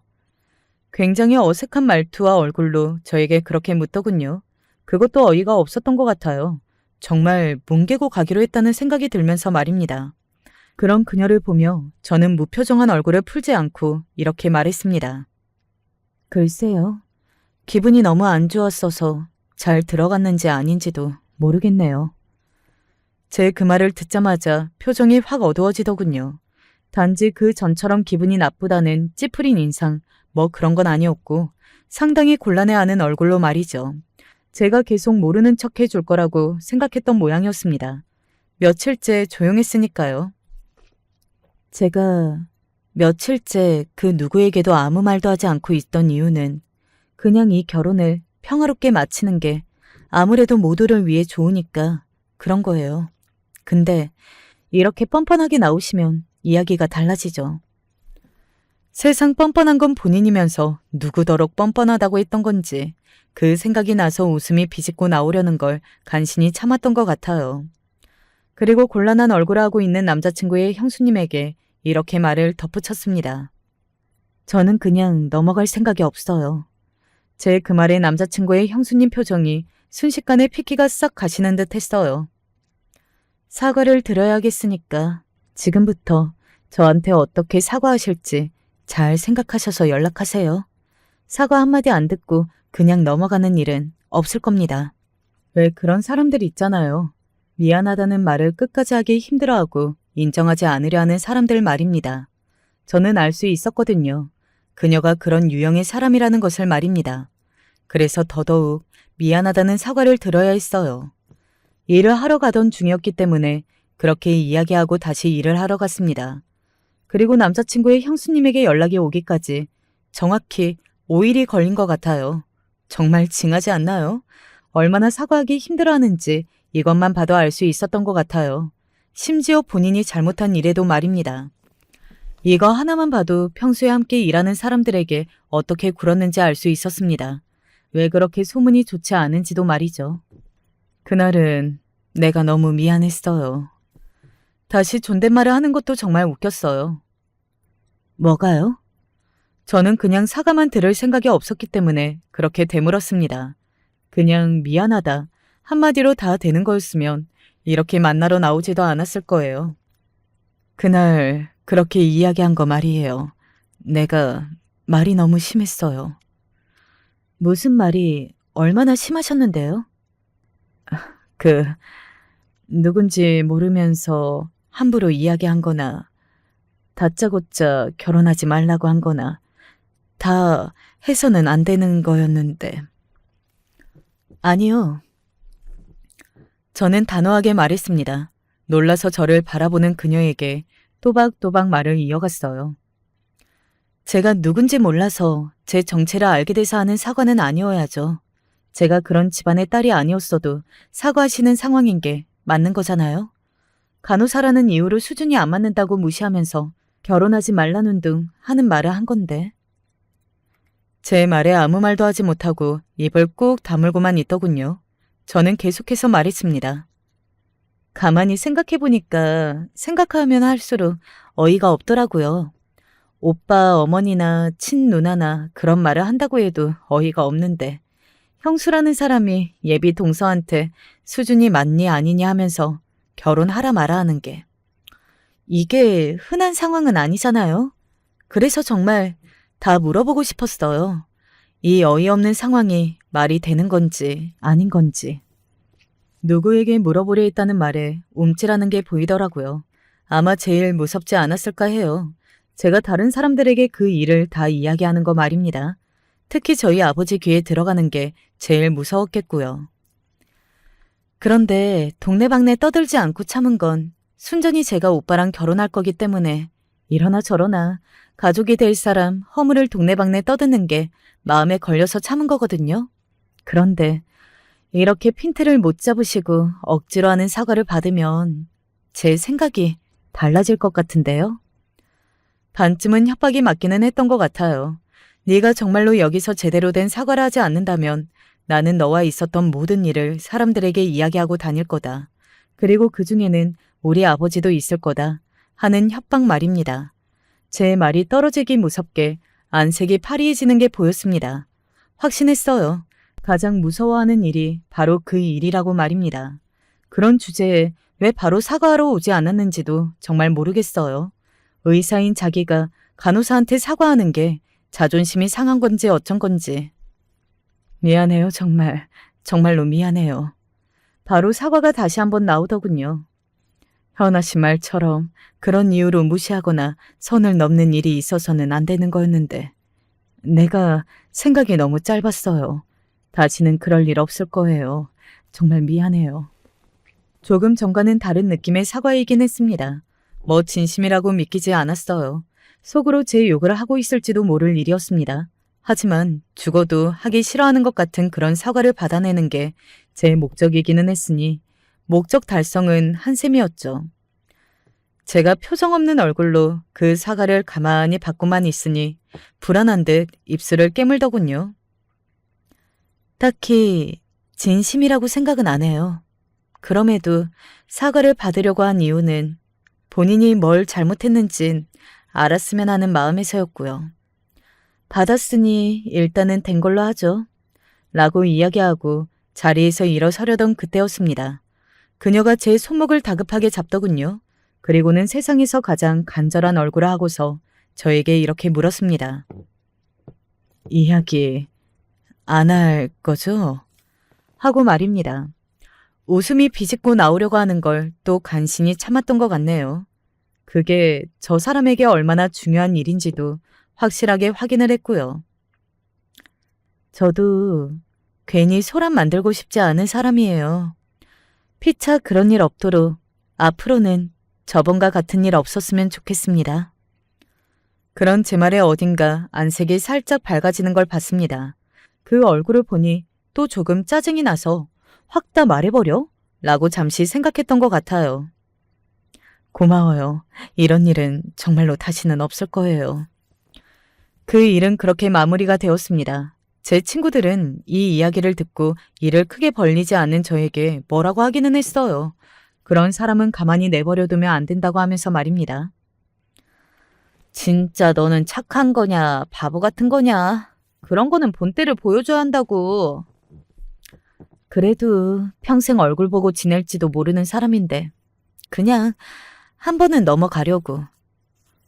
굉장히 어색한 말투와 얼굴로 저에게 그렇게 묻더군요. 그것도 어이가 없었던 것 같아요. 정말 뭉개고 가기로 했다는 생각이 들면서 말입니다. 그런 그녀를 보며 저는 무표정한 얼굴을 풀지 않고 이렇게 말했습니다. 글쎄요. 기분이 너무 안 좋았어서 잘 들어갔는지 아닌지도 모르겠네요. 제 그 말을 듣자마자 표정이 확 어두워지더군요. 단지 그 전처럼 기분이 나쁘다는 찌푸린 인상, 뭐 그런 건 아니었고 상당히 곤란해하는 얼굴로 말이죠. 제가 계속 모르는 척 해줄 거라고 생각했던 모양이었습니다. 며칠째 조용했으니까요. 제가 며칠째 그 누구에게도 아무 말도 하지 않고 있던 이유는 그냥 이 결혼을 평화롭게 마치는 게 아무래도 모두를 위해 좋으니까 그런 거예요. 근데 이렇게 뻔뻔하게 나오시면 이야기가 달라지죠. 세상 뻔뻔한 건 본인이면서 누구더러 뻔뻔하다고 했던 건지 그 생각이 나서 웃음이 비집고 나오려는 걸 간신히 참았던 것 같아요. 그리고 곤란한 얼굴을 하고 있는 남자친구의 형수님에게 이렇게 말을 덧붙였습니다. 저는 그냥 넘어갈 생각이 없어요. 제 그 말에 남자친구의 형수님 표정이 순식간에 피키가 싹 가시는 듯 했어요. 사과를 드려야겠으니까 지금부터 저한테 어떻게 사과하실지 잘 생각하셔서 연락하세요. 사과 한마디 안 듣고 그냥 넘어가는 일은 없을 겁니다. 왜 그런 사람들 있잖아요. 미안하다는 말을 끝까지 하기 힘들어하고 인정하지 않으려 하는 사람들 말입니다. 저는 알 수 있었거든요. 그녀가 그런 유형의 사람이라는 것을 말입니다. 그래서 더더욱 미안하다는 사과를 들어야 했어요. 일을 하러 가던 중이었기 때문에 그렇게 이야기하고 다시 일을 하러 갔습니다. 그리고 남자친구의 형수님에게 연락이 오기까지 정확히 5일이 걸린 것 같아요. 정말 징하지 않나요? 얼마나 사과하기 힘들어하는지 이것만 봐도 알 수 있었던 것 같아요. 심지어 본인이 잘못한 일에도 말입니다. 이거 하나만 봐도 평소에 함께 일하는 사람들에게 어떻게 굴었는지 알 수 있었습니다. 왜 그렇게 소문이 좋지 않은지도 말이죠. 그날은 내가 너무 미안했어요. 다시 존댓말을 하는 것도 정말 웃겼어요. 뭐가요? 저는 그냥 사과만 들을 생각이 없었기 때문에 그렇게 되물었습니다. 그냥 미안하다 한마디로 다 되는 거였으면 이렇게 만나러 나오지도 않았을 거예요. 그날 그렇게 이야기한 거 말이에요. 내가 말이 너무 심했어요. 무슨 말이 얼마나 심하셨는데요? 누군지 모르면서 함부로 이야기한 거나 다짜고짜 결혼하지 말라고 한 거나 다 해서는 안 되는 거였는데. 아니요. 저는 단호하게 말했습니다. 놀라서 저를 바라보는 그녀에게 또박또박 말을 이어갔어요. 제가 누군지 몰라서 제 정체를 알게 돼서 하는 사과는 아니어야죠. 제가 그런 집안의 딸이 아니었어도 사과하시는 상황인 게 맞는 거잖아요. 간호사라는 이유로 수준이 안 맞는다고 무시하면서 결혼하지 말라는 등 하는 말을 한 건데. 제 말에 아무 말도 하지 못하고 입을 꾹 다물고만 있더군요. 저는 계속해서 말했습니다. 가만히 생각해보니까 생각하면 할수록 어이가 없더라고요. 오빠 어머니나 친누나나 그런 말을 한다고 해도 어이가 없는데 형수라는 사람이 예비 동서한테 수준이 맞니 아니냐 하면서 결혼하라 마라 하는 게 이게 흔한 상황은 아니잖아요. 그래서 정말 다 물어보고 싶었어요. 이 어이없는 상황이 말이 되는 건지 아닌 건지. 누구에게 물어보려 했다는 말에 움찔하는 게 보이더라고요. 아마 제일 무섭지 않았을까 해요. 제가 다른 사람들에게 그 일을 다 이야기하는 거 말입니다. 특히 저희 아버지 귀에 들어가는 게 제일 무서웠겠고요. 그런데 동네방네 떠들지 않고 참은 건 순전히 제가 오빠랑 결혼할 거기 때문에 이러나 저러나 가족이 될 사람 허물을 동네방네 떠드는 게 마음에 걸려서 참은 거거든요. 그런데 이렇게 핀트를 못 잡으시고 억지로 하는 사과를 받으면 제 생각이 달라질 것 같은데요. 반쯤은 협박이 맞기는 했던 것 같아요. 네가 정말로 여기서 제대로 된 사과를 하지 않는다면 나는 너와 있었던 모든 일을 사람들에게 이야기하고 다닐 거다. 그리고 그중에는 우리 아버지도 있을 거다. 하는 협박 말입니다. 제 말이 떨어지기 무섭게 안색이 파리해지는 게 보였습니다. 확신했어요. 가장 무서워하는 일이 바로 그 일이라고 말입니다. 그런 주제에 왜 바로 사과하러 오지 않았는지도 정말 모르겠어요. 의사인 자기가 간호사한테 사과하는 게 자존심이 상한 건지 어쩐 건지. 미안해요, 정말. 정말로 미안해요. 바로 사과가 다시 한번 나오더군요. 현아 씨 말처럼 그런 이유로 무시하거나 선을 넘는 일이 있어서는 안 되는 거였는데 내가 생각이 너무 짧았어요. 다시는 그럴 일 없을 거예요. 정말 미안해요. 조금 전과는 다른 느낌의 사과이긴 했습니다. 뭐 진심이라고 믿기지 않았어요. 속으로 제 욕을 하고 있을지도 모를 일이었습니다. 하지만 죽어도 하기 싫어하는 것 같은 그런 사과를 받아내는 게 제 목적이기는 했으니 목적 달성은 한 셈이었죠. 제가 표정 없는 얼굴로 그 사과를 가만히 받고만 있으니 불안한 듯 입술을 깨물더군요. 딱히 진심이라고 생각은 안 해요. 그럼에도 사과를 받으려고 한 이유는 본인이 뭘 잘못했는진 알았으면 하는 마음에서였고요. 받았으니 일단은 된 걸로 하죠. 라고 이야기하고 자리에서 일어서려던 그때였습니다. 그녀가 제 손목을 다급하게 잡더군요. 그리고는 세상에서 가장 간절한 얼굴을 하고서 저에게 이렇게 물었습니다. 이야기 안 할 거죠? 하고 말입니다. 웃음이 비집고 나오려고 하는 걸 또 간신히 참았던 것 같네요. 그게 저 사람에게 얼마나 중요한 일인지도 확실하게 확인을 했고요. 저도 괜히 소란 만들고 싶지 않은 사람이에요. 피차 그런 일 없도록 앞으로는 저번과 같은 일 없었으면 좋겠습니다. 그런 제 말에 어딘가 안색이 살짝 밝아지는 걸 봤습니다. 그 얼굴을 보니 또 조금 짜증이 나서 확 다 말해버려? 라고 잠시 생각했던 것 같아요. 고마워요. 이런 일은 정말로 다시는 없을 거예요. 그 일은 그렇게 마무리가 되었습니다. 제 친구들은 이 이야기를 듣고 일을 크게 벌리지 않는 저에게 뭐라고 하기는 했어요. 그런 사람은 가만히 내버려두면 안 된다고 하면서 말입니다. 진짜 너는 착한 거냐, 바보 같은 거냐. 그런 거는 본때를 보여줘야 한다고. 그래도 평생 얼굴 보고 지낼지도 모르는 사람인데 그냥 한 번은 넘어가려고.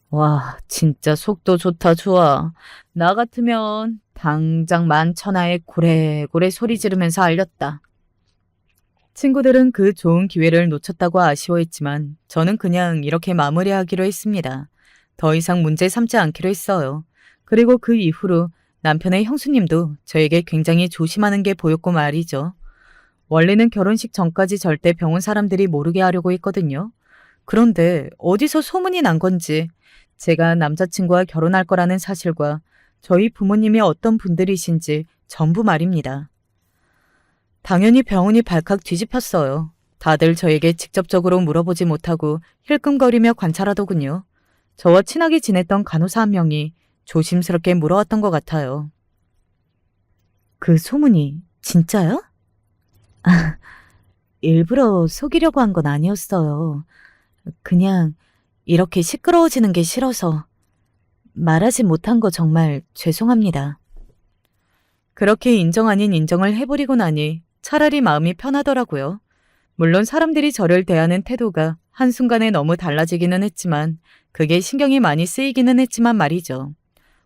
와, 진짜 속도 좋다, 좋아. 나 같으면 당장 만천하에 고래고래 소리 지르면서 알렸다. 친구들은 그 좋은 기회를 놓쳤다고 아쉬워했지만 저는 그냥 이렇게 마무리하기로 했습니다. 더 이상 문제 삼지 않기로 했어요. 그리고 그 이후로 남편의 형수님도 저에게 굉장히 조심하는 게 보였고 말이죠. 원래는 결혼식 전까지 절대 병원 사람들이 모르게 하려고 했거든요. 그런데 어디서 소문이 난 건지 제가 남자친구와 결혼할 거라는 사실과 저희 부모님이 어떤 분들이신지 전부 말입니다. 당연히 병원이 발칵 뒤집혔어요. 다들 저에게 직접적으로 물어보지 못하고 힐끔거리며 관찰하더군요. 저와 친하게 지냈던 간호사 한 명이 조심스럽게 물어왔던 것 같아요. 그 소문이 진짜야? 일부러 속이려고 한 건 아니었어요. 그냥 이렇게 시끄러워지는 게 싫어서 말하지 못한 거 정말 죄송합니다. 그렇게 인정 아닌 인정을 해버리고 나니 차라리 마음이 편하더라고요. 물론 사람들이 저를 대하는 태도가 한순간에 너무 달라지기는 했지만 그게 신경이 많이 쓰이기는 했지만 말이죠.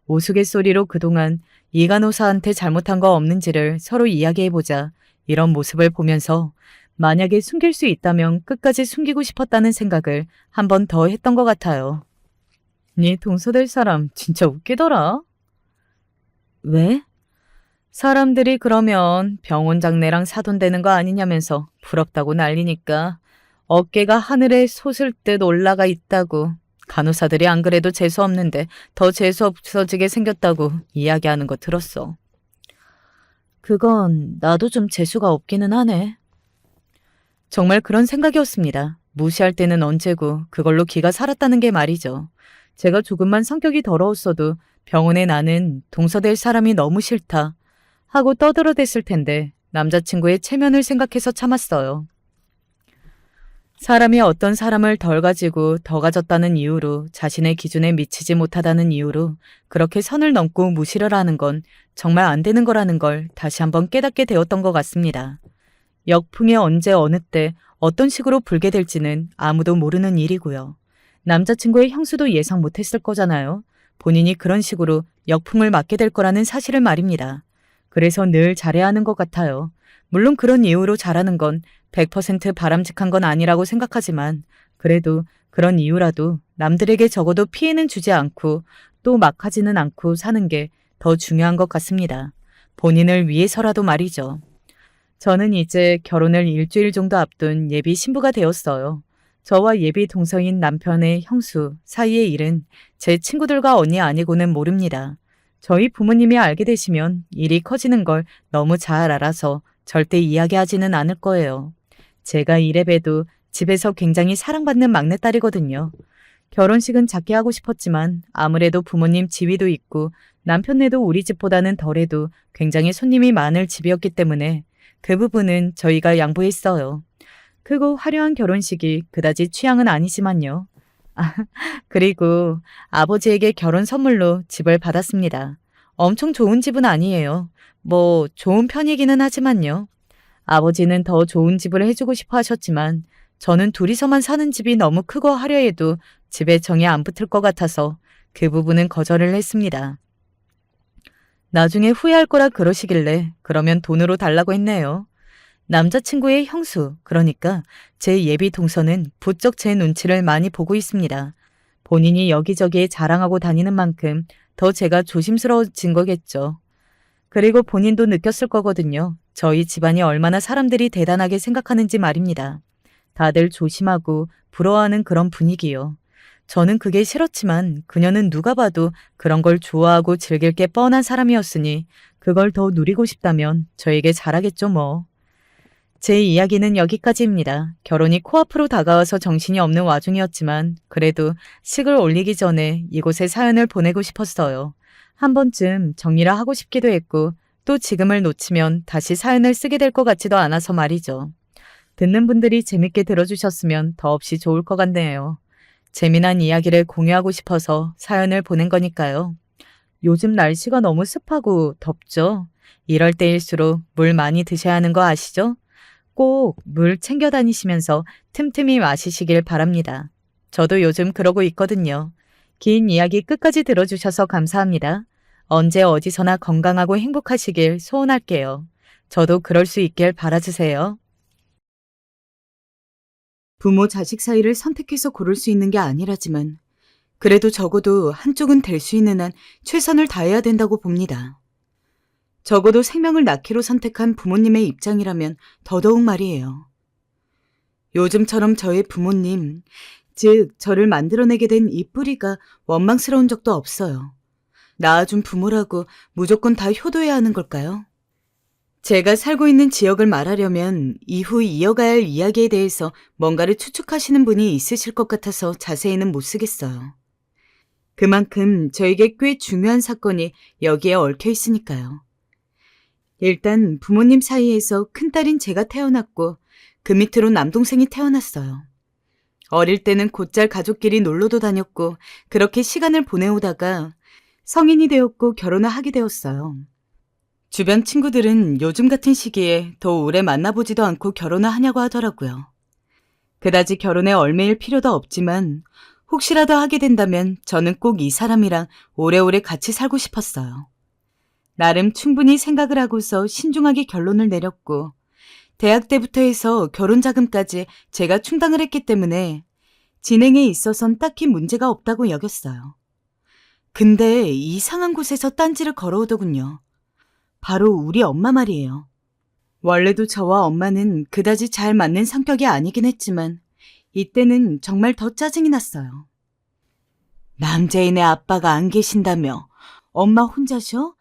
우스갯소리로 그동안 이 간호사한테 잘못한 거 없는지를 서로 이야기해보자 이런 모습을 보면서 만약에 숨길 수 있다면 끝까지 숨기고 싶었다는 생각을 한 번 더 했던 것 같아요. 네 동서될 사람 진짜 웃기더라. 왜? 사람들이 그러면 병원 장례랑 사돈되는 거 아니냐면서 부럽다고 난리니까 어깨가 하늘에 솟을 듯 올라가 있다고. 간호사들이 안 그래도 재수없는데 더 재수없어지게 생겼다고 이야기하는 거 들었어. 그건 나도 좀 재수가 없기는 하네. 정말 그런 생각이었습니다. 무시할 때는 언제고 그걸로 기가 살았다는 게 말이죠. 제가 조금만 성격이 더러웠어도 병원에 나는 동서될 사람이 너무 싫다 하고 떠들어댔을 텐데 남자친구의 체면을 생각해서 참았어요. 사람이 어떤 사람을 덜 가지고 더 가졌다는 이유로 자신의 기준에 미치지 못하다는 이유로 그렇게 선을 넘고 무시를 하는 건 정말 안 되는 거라는 걸 다시 한번 깨닫게 되었던 것 같습니다. 역풍이 언제 어느 때 어떤 식으로 불게 될지는 아무도 모르는 일이고요. 남자친구의 형수도 예상 못했을 거잖아요. 본인이 그런 식으로 역풍을 맞게 될 거라는 사실을 말입니다. 그래서 늘 잘해야 하는 것 같아요. 물론 그런 이유로 잘하는 건 100% 바람직한 건 아니라고 생각하지만 그래도 그런 이유라도 남들에게 적어도 피해는 주지 않고 또 막 하지는 않고 사는 게 더 중요한 것 같습니다. 본인을 위해서라도 말이죠. 저는 이제 결혼을 일주일 정도 앞둔 예비 신부가 되었어요. 저와 예비 동서인 남편의 형수 사이의 일은 제 친구들과 언니 아니고는 모릅니다. 저희 부모님이 알게 되시면 일이 커지는 걸 너무 잘 알아서 절대 이야기하지는 않을 거예요. 제가 이래봬도 집에서 굉장히 사랑받는 막내딸이거든요. 결혼식은 작게 하고 싶었지만 아무래도 부모님 지위도 있고 남편네도 우리 집보다는 덜해도 굉장히 손님이 많을 집이었기 때문에 그 부분은 저희가 양보했어요. 크고 화려한 결혼식이 그다지 취향은 아니지만요. 그리고 아버지에게 결혼 선물로 집을 받았습니다. 엄청 좋은 집은 아니에요. 뭐 좋은 편이기는 하지만요. 아버지는 더 좋은 집을 해주고 싶어 하셨지만 저는 둘이서만 사는 집이 너무 크고 화려해도 집에 정이 안 붙을 것 같아서 그 부분은 거절을 했습니다. 나중에 후회할 거라 그러시길래 그러면 돈으로 달라고 했네요. 남자친구의 형수, 그러니까 제 예비 동서는 부쩍 제 눈치를 많이 보고 있습니다. 본인이 여기저기에 자랑하고 다니는 만큼 더 제가 조심스러워진 거겠죠. 그리고 본인도 느꼈을 거거든요. 저희 집안이 얼마나 사람들이 대단하게 생각하는지 말입니다. 다들 조심하고 부러워하는 그런 분위기요. 저는 그게 싫었지만 그녀는 누가 봐도 그런 걸 좋아하고 즐길 게 뻔한 사람이었으니 그걸 더 누리고 싶다면 저에게 잘하겠죠 뭐. 제 이야기는 여기까지입니다. 결혼이 코앞으로 다가와서 정신이 없는 와중이었지만 그래도 식을 올리기 전에 이곳에 사연을 보내고 싶었어요. 한 번쯤 정리를 하고 싶기도 했고 또 지금을 놓치면 다시 사연을 쓰게 될 것 같지도 않아서 말이죠. 듣는 분들이 재밌게 들어주셨으면 더없이 좋을 것 같네요. 재미난 이야기를 공유하고 싶어서 사연을 보낸 거니까요. 요즘 날씨가 너무 습하고 덥죠? 이럴 때일수록 물 많이 드셔야 하는 거 아시죠? 꼭 물 챙겨 다니시면서 틈틈이 마시시길 바랍니다. 저도 요즘 그러고 있거든요. 긴 이야기 끝까지 들어주셔서 감사합니다. 언제 어디서나 건강하고 행복하시길 소원할게요. 저도 그럴 수 있길 바라주세요. 부모 자식 사이를 선택해서 고를 수 있는 게 아니라지만 그래도 적어도 한쪽은 될 수 있는 한 최선을 다해야 된다고 봅니다. 적어도 생명을 낳기로 선택한 부모님의 입장이라면 더더욱 말이에요. 요즘처럼 저의 부모님, 즉 저를 만들어내게 된 이 뿌리가 원망스러운 적도 없어요. 낳아준 부모라고 무조건 다 효도해야 하는 걸까요? 제가 살고 있는 지역을 말하려면 이후 이어가야 할 이야기에 대해서 뭔가를 추측하시는 분이 있으실 것 같아서 자세히는 못 쓰겠어요. 그만큼 저에게 꽤 중요한 사건이 여기에 얽혀 있으니까요. 일단 부모님 사이에서 큰딸인 제가 태어났고 그 밑으로 남동생이 태어났어요. 어릴 때는 곧잘 가족끼리 놀러도 다녔고 그렇게 시간을 보내오다가 성인이 되었고 결혼을 하게 되었어요. 주변 친구들은 요즘 같은 시기에 더 오래 만나보지도 않고 결혼을 하냐고 하더라고요. 그다지 결혼에 얽매일 필요도 없지만 혹시라도 하게 된다면 저는 꼭 이 사람이랑 오래오래 같이 살고 싶었어요. 나름 충분히 생각을 하고서 신중하게 결론을 내렸고 대학 때부터 해서 결혼 자금까지 제가 충당을 했기 때문에 진행에 있어선 딱히 문제가 없다고 여겼어요. 근데 이상한 곳에서 딴지를 걸어오더군요. 바로 우리 엄마 말이에요. 원래도 저와 엄마는 그다지 잘 맞는 성격이 아니긴 했지만 이때는 정말 더 짜증이 났어요. 남자인의 아빠가 안 계신다며 엄마 혼자셔?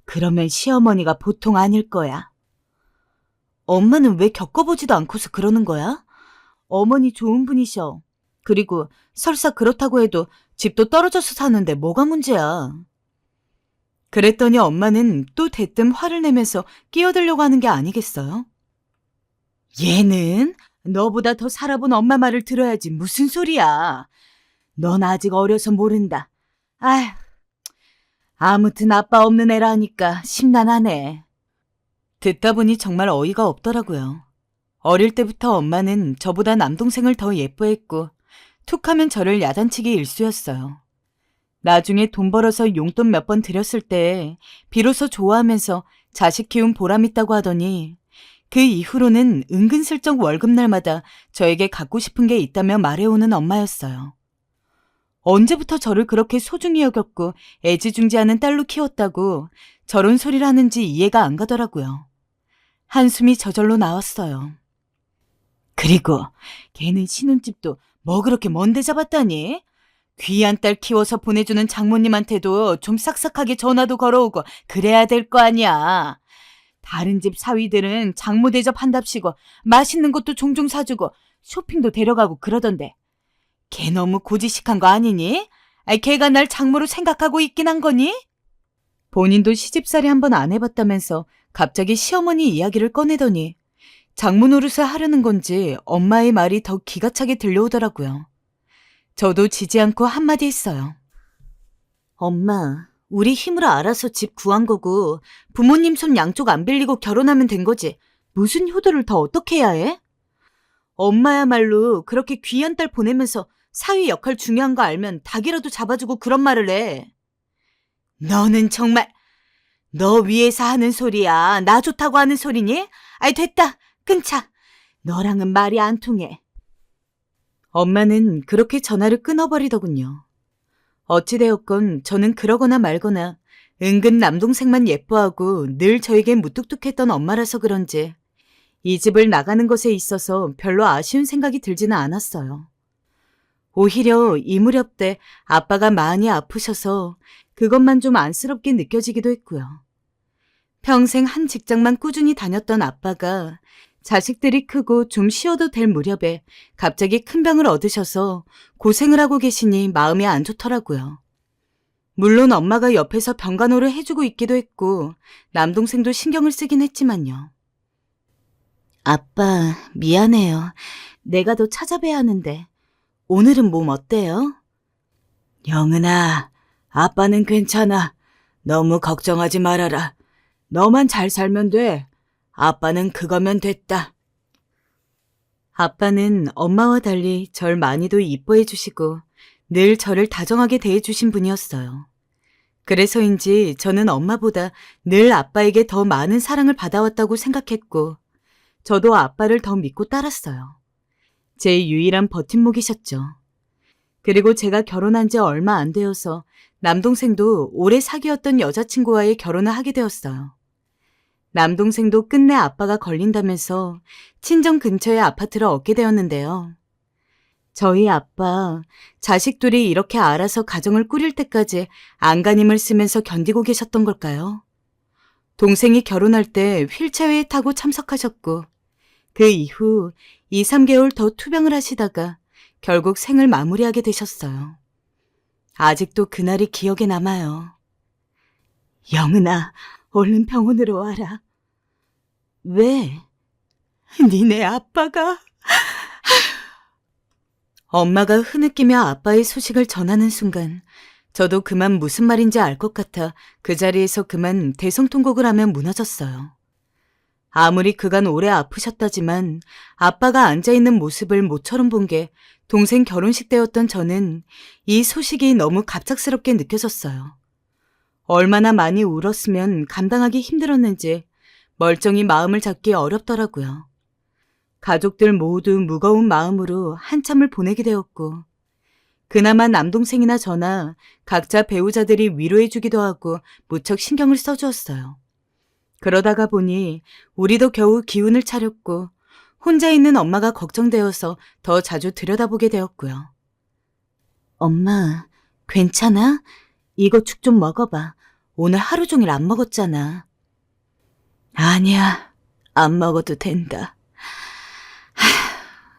그러면 시어머니가 보통 아닐 거야. 엄마는 왜 겪어보지도 않고서 그러는 거야? 어머니 좋은 분이셔. 그리고 설사 그렇다고 해도 집도 떨어져서 사는데 뭐가 문제야. 그랬더니 엄마는 또 대뜸 화를 내면서 끼어들려고 하는 게 아니겠어요? 얘는 너보다 더 살아본 엄마 말을 들어야지 무슨 소리야. 넌 아직 어려서 모른다. 아휴, 아무튼 아빠 없는 애라 하니까 심란하네. 듣다 보니 정말 어이가 없더라고요. 어릴 때부터 엄마는 저보다 남동생을 더 예뻐했고 툭하면 저를 야단치기 일쑤였어요. 나중에 돈 벌어서 용돈 몇 번 드렸을 때 비로소 좋아하면서 자식 키운 보람 있다고 하더니 그 이후로는 은근슬쩍 월급날마다 저에게 갖고 싶은 게 있다며 말해오는 엄마였어요. 언제부터 저를 그렇게 소중히 여겼고 애지중지하는 딸로 키웠다고 저런 소리를 하는지 이해가 안 가더라고요. 한숨이 저절로 나왔어요. 그리고 걔는 신혼집도 뭐 그렇게 먼데 잡았다니? 귀한 딸 키워서 보내주는 장모님한테도 좀 싹싹하게 전화도 걸어오고 그래야 될 거 아니야. 다른 집 사위들은 장모 대접한답시고 맛있는 것도 종종 사주고 쇼핑도 데려가고 그러던데 걔 너무 고지식한 거 아니니? 걔가 날 장모로 생각하고 있긴 한 거니? 본인도 시집살이 한번 안 해봤다면서 갑자기 시어머니 이야기를 꺼내더니 장모 노릇을 하려는 건지 엄마의 말이 더 기가 차게 들려오더라고요. 저도 지지 않고 한마디 했어요. 엄마, 우리 힘으로 알아서 집 구한 거고 부모님 손 양쪽 안 빌리고 결혼하면 된 거지. 무슨 효도를 더 어떻게 해야 해? 엄마야말로 그렇게 귀한 딸 보내면서 사위 역할 중요한 거 알면 닭이라도 잡아주고 그런 말을 해. 너는 정말 너 위해서 하는 소리야. 나 좋다고 하는 소리니? 아이 됐다. 끊자. 너랑은 말이 안 통해. 엄마는 그렇게 전화를 끊어버리더군요. 어찌되었건 저는 그러거나 말거나 은근 남동생만 예뻐하고 늘 저에게 무뚝뚝했던 엄마라서 그런지 이 집을 나가는 것에 있어서 별로 아쉬운 생각이 들지는 않았어요. 오히려 이 무렵 때 아빠가 많이 아프셔서 그것만 좀 안쓰럽게 느껴지기도 했고요. 평생 한 직장만 꾸준히 다녔던 아빠가 자식들이 크고 좀 쉬어도 될 무렵에 갑자기 큰 병을 얻으셔서 고생을 하고 계시니 마음이 안 좋더라고요. 물론 엄마가 옆에서 병간호를 해주고 있기도 했고 남동생도 신경을 쓰긴 했지만요. 아빠, 미안해요. 내가 더 찾아뵈야 하는데 오늘은 몸 어때요? 영은아, 아빠는 괜찮아. 너무 걱정하지 말아라. 너만 잘 살면 돼. 아빠는 그거면 됐다. 아빠는 엄마와 달리 절 많이도 이뻐해 주시고 늘 저를 다정하게 대해 주신 분이었어요. 그래서인지 저는 엄마보다 늘 아빠에게 더 많은 사랑을 받아왔다고 생각했고 저도 아빠를 더 믿고 따랐어요. 제 유일한 버팀목이셨죠. 그리고 제가 결혼한 지 얼마 안 되어서 남동생도 오래 사귀었던 여자친구와의 결혼을 하게 되었어요. 남동생도 끝내 아빠가 걸린다면서 친정 근처의 아파트를 얻게 되었는데요. 저희 아빠, 자식들이 이렇게 알아서 가정을 꾸릴 때까지 안간힘을 쓰면서 견디고 계셨던 걸까요? 동생이 결혼할 때 휠체어에 타고 참석하셨고 그 이후 2, 3개월 더 투병을 하시다가 결국 생을 마무리하게 되셨어요. 아직도 그날이 기억에 남아요. 영은아, 얼른 병원으로 와라. 왜? 니네 아빠가... 엄마가 흐느끼며 아빠의 소식을 전하는 순간 저도 그만 무슨 말인지 알 것 같아 그 자리에서 그만 대성통곡을 하며 무너졌어요. 아무리 그간 오래 아프셨다지만 아빠가 앉아있는 모습을 모처럼 본 게 동생 결혼식 때였던 저는 이 소식이 너무 갑작스럽게 느껴졌어요. 얼마나 많이 울었으면 감당하기 힘들었는지 멀쩡히 마음을 잡기 어렵더라고요. 가족들 모두 무거운 마음으로 한참을 보내게 되었고 그나마 남동생이나 저나 각자 배우자들이 위로해주기도 하고 무척 신경을 써주었어요. 그러다가 보니 우리도 겨우 기운을 차렸고 혼자 있는 엄마가 걱정되어서 더 자주 들여다보게 되었고요. 엄마, 괜찮아? 이거 죽 좀 먹어봐. 오늘 하루 종일 안 먹었잖아. 아니야, 안 먹어도 된다.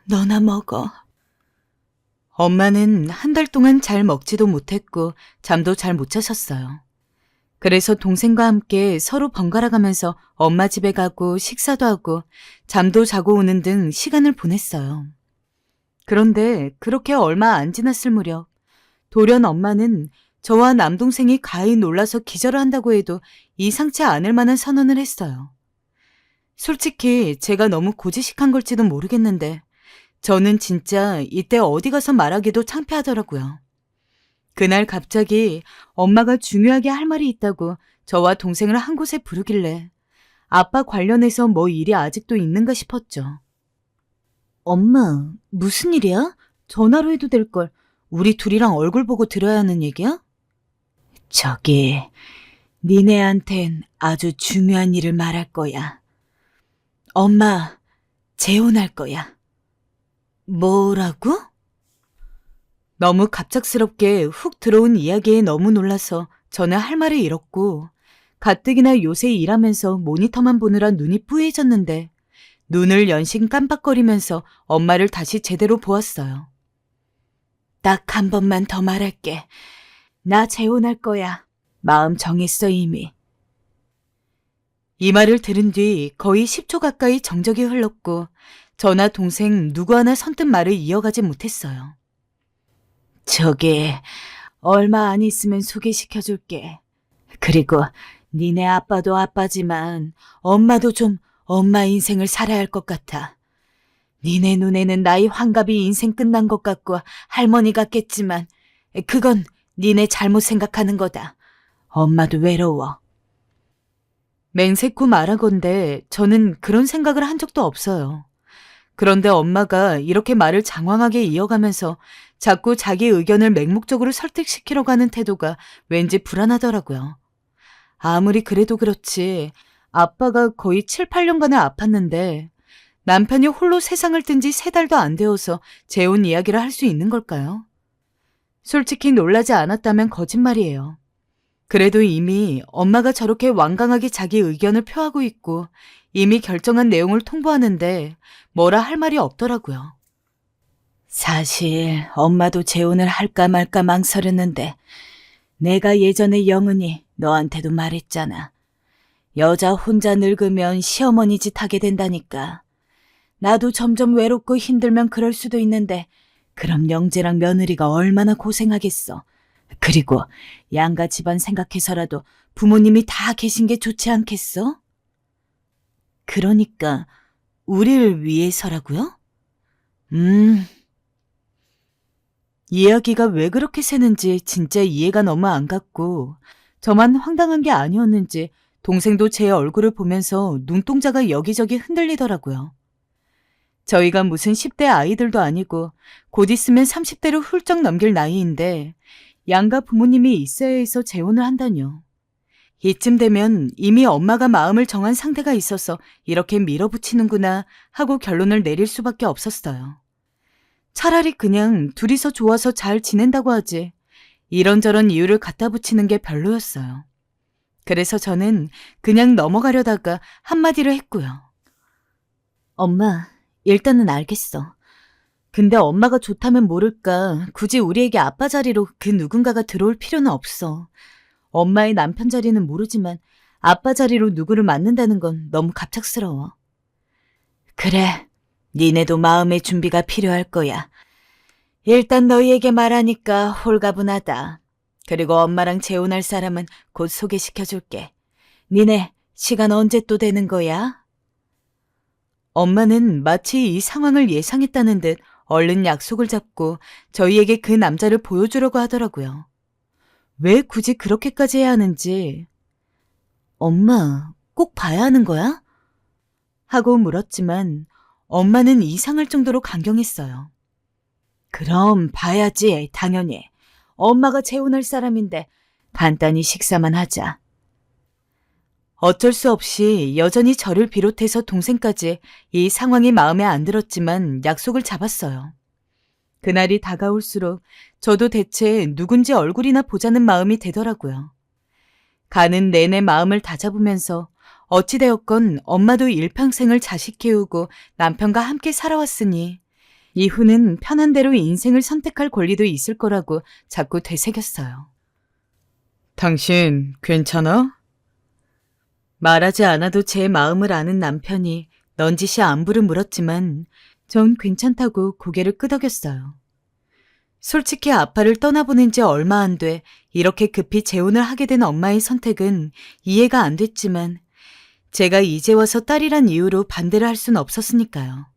너나 먹어. 엄마는 한 달 동안 잘 먹지도 못했고 잠도 잘 못 자셨어요. 그래서 동생과 함께 서로 번갈아 가면서 엄마 집에 가고 식사도 하고 잠도 자고 오는 등 시간을 보냈어요. 그런데 그렇게 얼마 안 지났을 무렵 돌연 엄마는 저와 남동생이 가히 놀라서 기절을 한다고 해도 이상치 않을 만한 선언을 했어요. 솔직히 제가 너무 고지식한 걸지도 모르겠는데 저는 진짜 이때 어디 가서 말하기도 창피하더라고요. 그날 갑자기 엄마가 중요하게 할 말이 있다고 저와 동생을 한 곳에 부르길래 아빠 관련해서 뭐 일이 아직도 있는가 싶었죠. 엄마, 무슨 일이야? 전화로 해도 될걸. 우리 둘이랑 얼굴 보고 들어야 하는 얘기야? 저기, 니네한텐 아주 중요한 일을 말할 거야. 엄마, 재혼할 거야. 뭐라고? 너무 갑작스럽게 훅 들어온 이야기에 너무 놀라서 저는 할 말을 잃었고, 가뜩이나 요새 일하면서 모니터만 보느라 눈이 뿌얘졌는데 눈을 연신 깜빡거리면서 엄마를 다시 제대로 보았어요. 딱 한 번만 더 말할게. 나 재혼할 거야. 마음 정했어 이미. 이 말을 들은 뒤 거의 10초 가까이 정적이 흘렀고 저나 동생 누구 하나 선뜻 말을 이어가지 못했어요. 저기 얼마 안 있으면 소개시켜줄게. 그리고 니네 아빠도 아빠지만 엄마도 좀 엄마 인생을 살아야 할 것 같아. 니네 눈에는 나이 환갑이 인생 끝난 것 같고 할머니 같겠지만 그건 니네 잘못 생각하는 거다. 엄마도 외로워. 맹세코 말하건대 저는 그런 생각을 한 적도 없어요. 그런데 엄마가 이렇게 말을 장황하게 이어가면서 자꾸 자기 의견을 맹목적으로 설득시키려고 하는 태도가 왠지 불안하더라고요. 아무리 그래도 그렇지 아빠가 거의 7, 8년간을 아팠는데 남편이 홀로 세상을 뜬 지 3달도 안 되어서 재혼 이야기를 할 수 있는 걸까요? 솔직히 놀라지 않았다면 거짓말이에요. 그래도 이미 엄마가 저렇게 완강하게 자기 의견을 표하고 있고 이미 결정한 내용을 통보하는데 뭐라 할 말이 없더라고요. 사실 엄마도 재혼을 할까 말까 망설였는데 내가 예전에 영은이 너한테도 말했잖아. 여자 혼자 늙으면 시어머니 짓 하게 된다니까. 나도 점점 외롭고 힘들면 그럴 수도 있는데 그럼 영재랑 며느리가 얼마나 고생하겠어. 그리고 양가 집안 생각해서라도 부모님이 다 계신 게 좋지 않겠어? 그러니까 우리를 위해서라고요? 이야기가 왜 그렇게 새는지 진짜 이해가 너무 안 갔고 저만 황당한 게 아니었는지 동생도 제 얼굴을 보면서 눈동자가 여기저기 흔들리더라고요. 저희가 무슨 10대 아이들도 아니고 곧 있으면 30대로 훌쩍 넘길 나이인데 양가 부모님이 있어야 해서 재혼을 한다뇨. 이쯤 되면 이미 엄마가 마음을 정한 상대가 있어서 이렇게 밀어붙이는구나 하고 결론을 내릴 수밖에 없었어요. 차라리 그냥 둘이서 좋아서 잘 지낸다고 하지 이런저런 이유를 갖다 붙이는 게 별로였어요. 그래서 저는 그냥 넘어가려다가 한마디로 했고요. 엄마, 일단은 알겠어. 근데 엄마가 좋다면 모를까 굳이 우리에게 아빠 자리로 그 누군가가 들어올 필요는 없어. 엄마의 남편 자리는 모르지만 아빠 자리로 누구를 맡는다는 건 너무 갑작스러워. 그래, 니네도 마음의 준비가 필요할 거야. 일단 너희에게 말하니까 홀가분하다. 그리고 엄마랑 재혼할 사람은 곧 소개시켜줄게. 니네 시간 언제 또 되는 거야? 엄마는 마치 이 상황을 예상했다는 듯 얼른 약속을 잡고 저희에게 그 남자를 보여주려고 하더라고요. 왜 굳이 그렇게까지 해야 하는지. 엄마, 꼭 봐야 하는 거야? 하고 물었지만 엄마는 이상할 정도로 강경했어요. 그럼 봐야지, 당연히. 엄마가 재혼할 사람인데 간단히 식사만 하자. 어쩔 수 없이 여전히 저를 비롯해서 동생까지 이 상황이 마음에 안 들었지만 약속을 잡았어요. 그날이 다가올수록 저도 대체 누군지 얼굴이나 보자는 마음이 되더라고요. 가는 내내 마음을 다잡으면서 어찌되었건 엄마도 일평생을 자식 키우고 남편과 함께 살아왔으니 이후는 편한 대로 인생을 선택할 권리도 있을 거라고 자꾸 되새겼어요. 당신 괜찮아? 말하지 않아도 제 마음을 아는 남편이 넌지시 안부를 물었지만 전 괜찮다고 고개를 끄덕였어요. 솔직히 아빠를 떠나보낸 지 얼마 안 돼 이렇게 급히 재혼을 하게 된 엄마의 선택은 이해가 안 됐지만 제가 이제 와서 딸이란 이유로 반대를 할 수는 없었으니까요.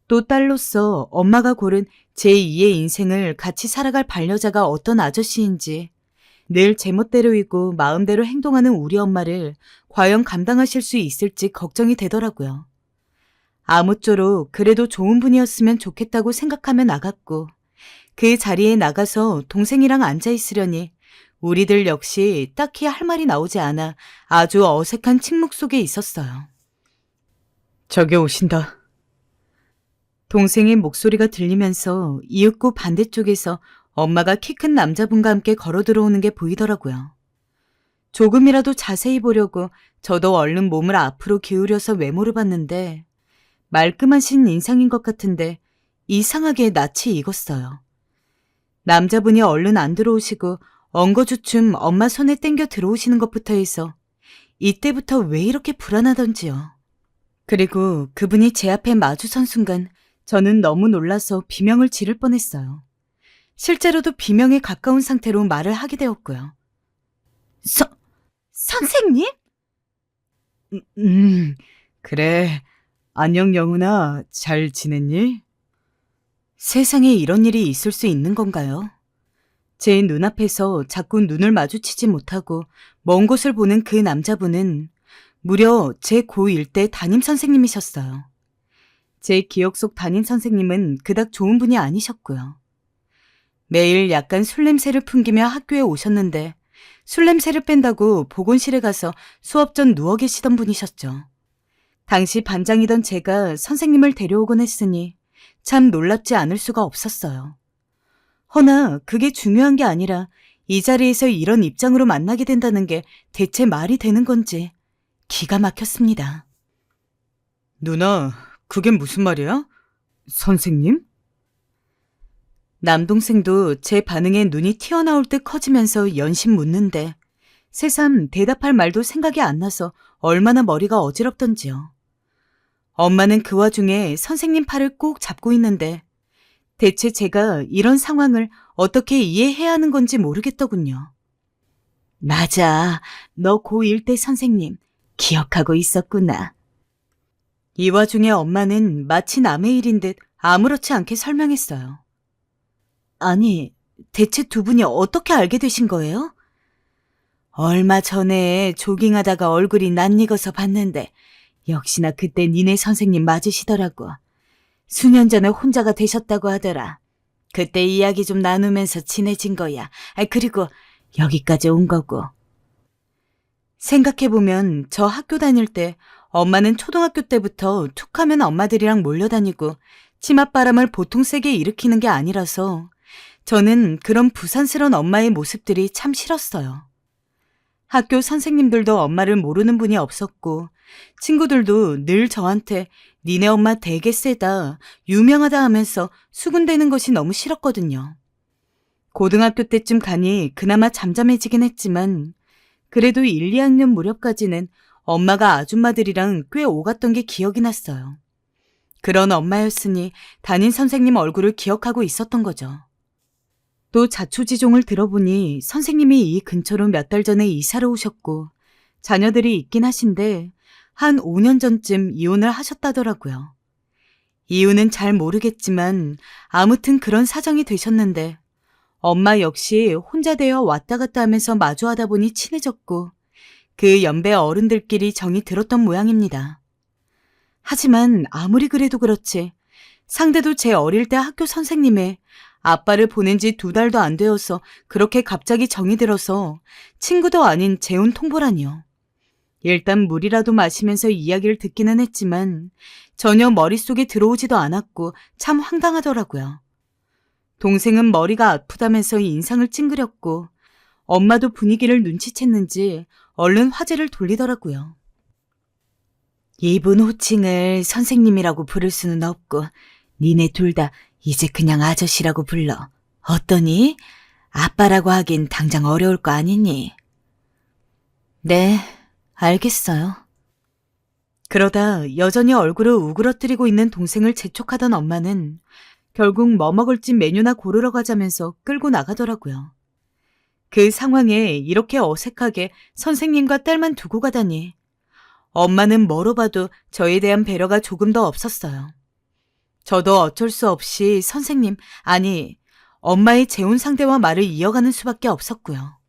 또 딸로서 엄마가 고른 제2의 인생을 같이 살아갈 반려자가 어떤 아저씨인지 늘 제멋대로이고 마음대로 행동하는 우리 엄마를 과연 감당하실 수 있을지 걱정이 되더라고요. 아무쪼록 그래도 좋은 분이었으면 좋겠다고 생각하며 나갔고 그 자리에 나가서 동생이랑 앉아 있으려니 우리들 역시 딱히 할 말이 나오지 않아 아주 어색한 침묵 속에 있었어요. 저기 오신다. 동생의 목소리가 들리면서 이윽고 반대쪽에서 엄마가 키 큰 남자분과 함께 걸어 들어오는 게 보이더라고요. 조금이라도 자세히 보려고 저도 얼른 몸을 앞으로 기울여서 외모를 봤는데 말끔하신 인상인 것 같은데 이상하게 낯이 익었어요. 남자분이 얼른 안 들어오시고 엉거주춤 엄마 손에 땡겨 들어오시는 것부터 해서 이때부터 왜 이렇게 불안하던지요. 그리고 그분이 제 앞에 마주선 순간 저는 너무 놀라서 비명을 지를 뻔했어요. 실제로도 비명에 가까운 상태로 말을 하게 되었고요. 선생님? 그래. 안녕 영훈아, 잘 지냈니? 세상에 이런 일이 있을 수 있는 건가요? 제 눈앞에서 자꾸 눈을 마주치지 못하고 먼 곳을 보는 그 남자분은 무려 제 고1 때 담임 선생님이셨어요. 제 기억 속 담임 선생님은 그닥 좋은 분이 아니셨고요. 매일 약간 술 냄새를 풍기며 학교에 오셨는데 술 냄새를 뺀다고 보건실에 가서 수업 전 누워 계시던 분이셨죠. 당시 반장이던 제가 선생님을 데려오곤 했으니 참 놀랍지 않을 수가 없었어요. 허나 그게 중요한 게 아니라 이 자리에서 이런 입장으로 만나게 된다는 게 대체 말이 되는 건지 기가 막혔습니다. 누나, 그게 무슨 말이야? 선생님? 남동생도 제 반응에 눈이 튀어나올 듯 커지면서 연신 묻는데 새삼 대답할 말도 생각이 안 나서 얼마나 머리가 어지럽던지요. 엄마는 그 와중에 선생님 팔을 꼭 잡고 있는데 대체 제가 이런 상황을 어떻게 이해해야 하는 건지 모르겠더군요. 맞아, 너 고1 때 선생님 기억하고 있었구나. 이 와중에 엄마는 마치 남의 일인 듯 아무렇지 않게 설명했어요. 아니, 대체 두 분이 어떻게 알게 되신 거예요? 얼마 전에 조깅하다가 얼굴이 낯익어서 봤는데 역시나 그때 니네 선생님 맞으시더라고. 수년 전에 혼자가 되셨다고 하더라. 그때 이야기 좀 나누면서 친해진 거야. 그리고 여기까지 온 거고. 생각해보면 저 학교 다닐 때 엄마는 초등학교 때부터 툭하면 엄마들이랑 몰려다니고 치맛바람을 보통 세게 일으키는 게 아니라서 저는 그런 부산스러운 엄마의 모습들이 참 싫었어요. 학교 선생님들도 엄마를 모르는 분이 없었고 친구들도 늘 저한테 니네 엄마 되게 세다, 유명하다 하면서 수군대는 것이 너무 싫었거든요. 고등학교 때쯤 가니 그나마 잠잠해지긴 했지만 그래도 1, 2학년 무렵까지는 엄마가 아줌마들이랑 꽤 오갔던 게 기억이 났어요. 그런 엄마였으니 담임 선생님 얼굴을 기억하고 있었던 거죠. 또 자초지종을 들어보니 선생님이 이 근처로 몇 달 전에 이사를 오셨고 자녀들이 있긴 하신데 한 5년 전쯤 이혼을 하셨다더라고요. 이유는 잘 모르겠지만 아무튼 그런 사정이 되셨는데 엄마 역시 혼자 되어 왔다 갔다 하면서 마주하다 보니 친해졌고 그 연배 어른들끼리 정이 들었던 모양입니다. 하지만 아무리 그래도 그렇지 상대도 제 어릴 때 학교 선생님의 아빠를 보낸 지 2달도 안 되어서 그렇게 갑자기 정이 들어서 친구도 아닌 재혼 통보라니요. 일단 물이라도 마시면서 이야기를 듣기는 했지만 전혀 머릿속에 들어오지도 않았고 참 황당하더라고요. 동생은 머리가 아프다면서 인상을 찡그렸고 엄마도 분위기를 눈치챘는지 얼른 화제를 돌리더라고요. 이분 호칭을 선생님이라고 부를 수는 없고 니네 둘 다 이제 그냥 아저씨라고 불러. 어떠니? 아빠라고 하긴 당장 어려울 거 아니니? 네, 알겠어요. 그러다 여전히 얼굴을 우그러뜨리고 있는 동생을 재촉하던 엄마는 결국 뭐 먹을지 메뉴나 고르러 가자면서 끌고 나가더라고요. 그 상황에 이렇게 어색하게 선생님과 딸만 두고 가다니 엄마는 뭐로 봐도 저에 대한 배려가 조금 더 없었어요. 저도 어쩔 수 없이 선생님, 아니 엄마의 재혼 상대와 말을 이어가는 수밖에 없었고요.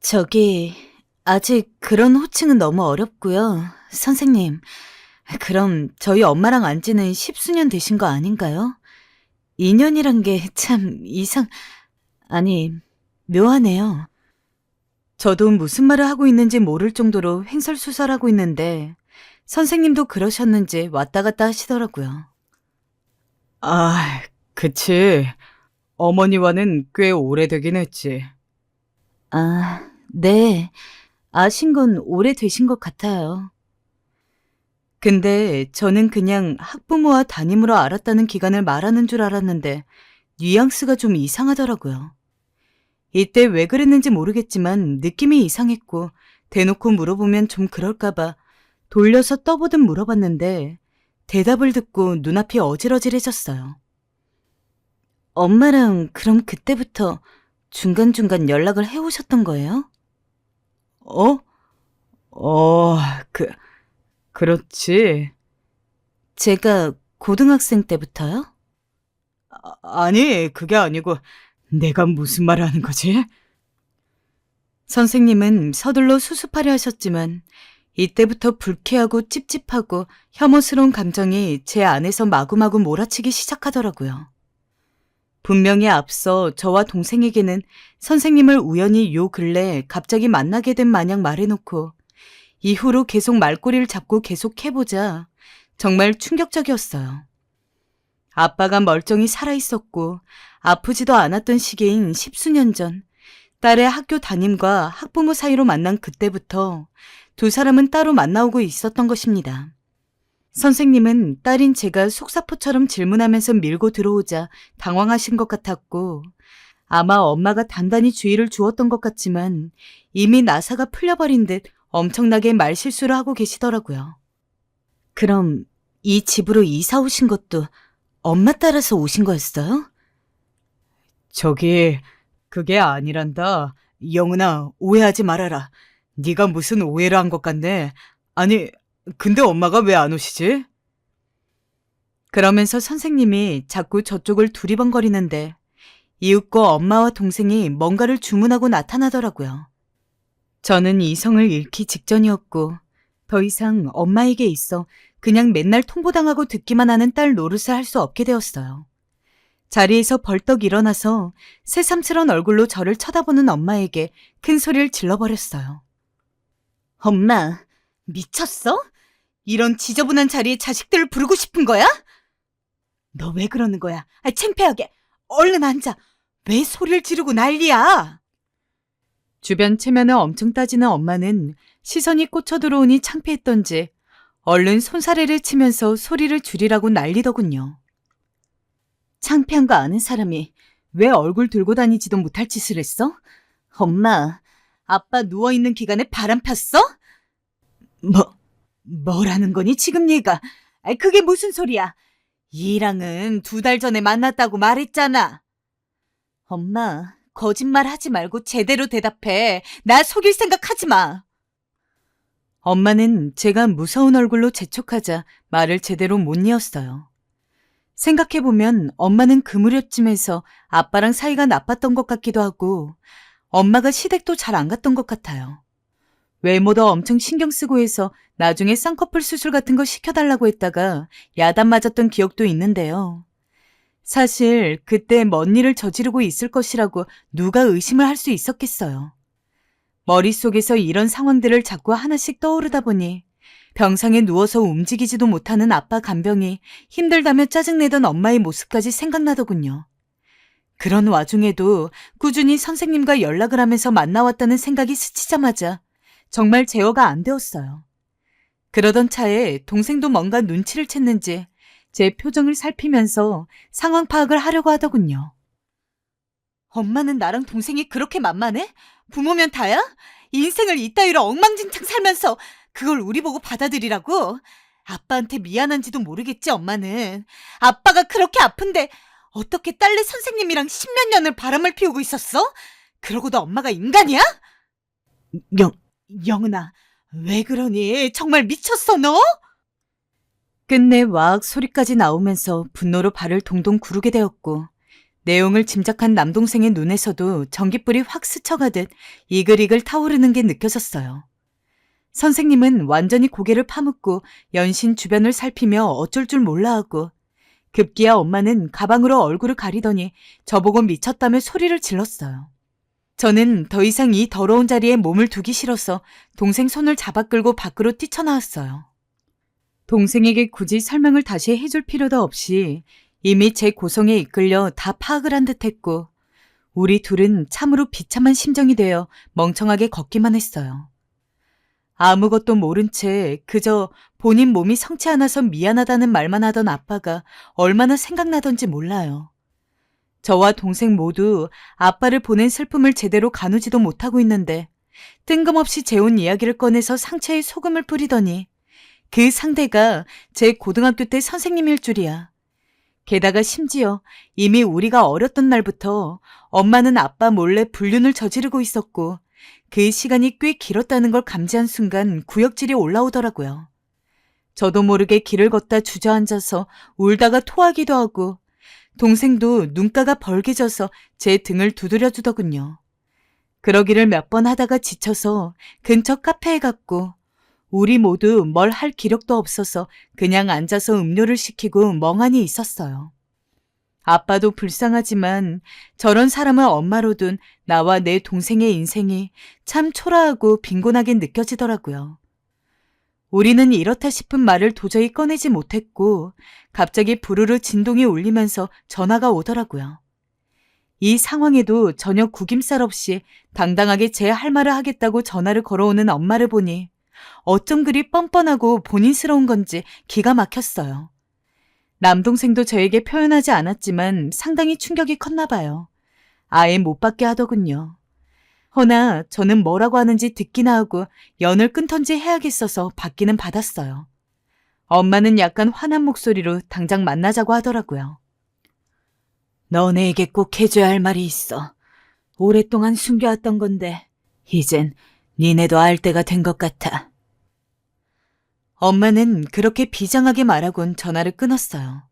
저기, 아직 그런 호칭은 너무 어렵고요. 선생님, 그럼 저희 엄마랑 안 지는 10수년 되신 거 아닌가요? 인연이란 게 참 아니, 묘하네요. 저도 무슨 말을 하고 있는지 모를 정도로 횡설수설하고 있는데, 선생님도 그러셨는지 왔다 갔다 하시더라고요. 아, 그치. 어머니와는 꽤 오래되긴 했지. 아, 네. 아신 건 오래되신 것 같아요. 근데 저는 그냥 학부모와 담임으로 알았다는 기간을 말하는 줄 알았는데 뉘앙스가 좀 이상하더라고요. 이때 왜 그랬는지 모르겠지만 느낌이 이상했고 대놓고 물어보면 좀 그럴까봐 돌려서 떠보듯 물어봤는데 대답을 듣고 눈앞이 어질어질해졌어요. 엄마랑 그럼 그때부터 중간중간 연락을 해오셨던 거예요? 어? 어, 그렇지. 제가 고등학생 때부터요? 아니, 그게 아니고, 내가 무슨 말을 하는 거지? 선생님은 서둘러 수습하려 하셨지만 이때부터 불쾌하고 찝찝하고 혐오스러운 감정이 제 안에서 마구마구 몰아치기 시작하더라고요. 분명히 앞서 저와 동생에게는 선생님을 우연히 요 근래 갑자기 만나게 된 마냥 말해놓고 이후로 계속 말꼬리를 잡고 계속 해보자 정말 충격적이었어요. 아빠가 멀쩡히 살아있었고 아프지도 않았던 시기인 10수년 전 딸의 학교 담임과 학부모 사이로 만난 그때부터 두 사람은 따로 만나오고 있었던 것입니다. 선생님은 딸인 제가 속사포처럼 질문하면서 밀고 들어오자 당황하신 것 같았고 아마 엄마가 단단히 주의를 주었던 것 같지만 이미 나사가 풀려버린 듯 엄청나게 말실수를 하고 계시더라고요. 그럼 이 집으로 이사 오신 것도 엄마 따라서 오신 거였어요? 저기, 그게 아니란다. 영은아, 오해하지 말아라. 네가 무슨 오해를 한 것 같네. 아니, 근데 엄마가 왜 안 오시지? 그러면서 선생님이 자꾸 저쪽을 두리번거리는데 이윽고 엄마와 동생이 뭔가를 주문하고 나타나더라고요. 저는 이성을 잃기 직전이었고 더 이상 엄마에게 있어 그냥 맨날 통보당하고 듣기만 하는 딸 노릇을 할 수 없게 되었어요. 자리에서 벌떡 일어나서 새삼스런 얼굴로 저를 쳐다보는 엄마에게 큰 소리를 질러버렸어요. 엄마, 미쳤어? 이런 지저분한 자리에 자식들을 부르고 싶은 거야? 너 왜 그러는 거야? 창피하게. 얼른 앉아. 왜 소리를 지르고 난리야? 주변 체면을 엄청 따지는 엄마는 시선이 꽂혀 들어오니 창피했던지 얼른 손사래를 치면서 소리를 줄이라고 난리더군요. 창피한 거 아는 사람이 왜 얼굴 들고 다니지도 못할 짓을 했어? 엄마, 아빠 누워있는 기간에 바람 폈어? 뭐라는 거니 지금 얘가? 그게 무슨 소리야? 이랑은 2달 전에 만났다고 말했잖아. 엄마, 거짓말 하지 말고 제대로 대답해. 나 속일 생각 하지 마. 엄마는 제가 무서운 얼굴로 재촉하자 말을 제대로 못 이었어요. 생각해보면 엄마는 그 무렵쯤에서 아빠랑 사이가 나빴던 것 같기도 하고 엄마가 시댁도 잘 안 갔던 것 같아요. 외모도 엄청 신경 쓰고 해서 나중에 쌍꺼풀 수술 같은 거 시켜달라고 했다가 야단 맞았던 기억도 있는데요. 사실 그때 뭔 일을 저지르고 있을 것이라고 누가 의심을 할 수 있었겠어요. 머릿속에서 이런 상황들을 자꾸 하나씩 떠오르다 보니 병상에 누워서 움직이지도 못하는 아빠 간병이 힘들다며 짜증내던 엄마의 모습까지 생각나더군요. 그런 와중에도 꾸준히 선생님과 연락을 하면서 만나왔다는 생각이 스치자마자 정말 제어가 안 되었어요. 그러던 차에 동생도 뭔가 눈치를 챘는지 제 표정을 살피면서 상황 파악을 하려고 하더군요. 엄마는 나랑 동생이 그렇게 만만해? 부모면 다야? 인생을 이따위로 엉망진창 살면서 그걸 우리 보고 받아들이라고? 아빠한테 미안한지도 모르겠지, 엄마는. 아빠가 그렇게 아픈데 어떻게 딸내 선생님이랑 10몇 년을 바람을 피우고 있었어? 그러고도 엄마가 인간이야? 영은아, 왜 그러니? 정말 미쳤어, 너? 끝내 와악 소리까지 나오면서 분노로 발을 동동 구르게 되었고 내용을 짐작한 남동생의 눈에서도 전깃불이 확 스쳐가듯 이글이글 타오르는 게 느껴졌어요. 선생님은 완전히 고개를 파묻고 연신 주변을 살피며 어쩔 줄 몰라하고 급기야 엄마는 가방으로 얼굴을 가리더니 저보고 미쳤다며 소리를 질렀어요. 저는 더 이상 이 더러운 자리에 몸을 두기 싫어서 동생 손을 잡아 끌고 밖으로 뛰쳐나왔어요. 동생에게 굳이 설명을 다시 해줄 필요도 없이 이미 제 고성에 이끌려 다 파악을 한 듯했고 우리 둘은 참으로 비참한 심정이 되어 멍청하게 걷기만 했어요. 아무것도 모른 채 그저 본인 몸이 성치 않아서 미안하다는 말만 하던 아빠가 얼마나 생각나던지 몰라요. 저와 동생 모두 아빠를 보낸 슬픔을 제대로 가누지도 못하고 있는데 뜬금없이 재온 이야기를 꺼내서 상처에 소금을 뿌리더니 그 상대가 제 고등학교 때 선생님일 줄이야. 게다가 심지어 이미 우리가 어렸던 날부터 엄마는 아빠 몰래 불륜을 저지르고 있었고 그 시간이 꽤 길었다는 걸 감지한 순간 구역질이 올라오더라고요. 저도 모르게 길을 걷다 주저앉아서 울다가 토하기도 하고 동생도 눈가가 벌개져서 제 등을 두드려주더군요. 그러기를 몇 번 하다가 지쳐서 근처 카페에 갔고 우리 모두 뭘 할 기력도 없어서 그냥 앉아서 음료를 시키고 멍하니 있었어요. 아빠도 불쌍하지만 저런 사람을 엄마로 둔 나와 내 동생의 인생이 참 초라하고 빈곤하게 느껴지더라고요. 우리는 이렇다 싶은 말을 도저히 꺼내지 못했고 갑자기 부르르 진동이 울리면서 전화가 오더라고요. 이 상황에도 전혀 구김살 없이 당당하게 제 할 말을 하겠다고 전화를 걸어오는 엄마를 보니 어쩜 그리 뻔뻔하고 본인스러운 건지 기가 막혔어요. 남동생도 저에게 표현하지 않았지만 상당히 충격이 컸나 봐요. 아예 못 받게 하더군요. 허나 저는 뭐라고 하는지 듣기나 하고 연을 끊던지 해야겠어서 받기는 받았어요. 엄마는 약간 화난 목소리로 당장 만나자고 하더라고요. 너네에게 꼭 해줘야 할 말이 있어. 오랫동안 숨겨왔던 건데 이젠 니네도 알 때가 된 것 같아. 엄마는 그렇게 비장하게 말하곤 전화를 끊었어요.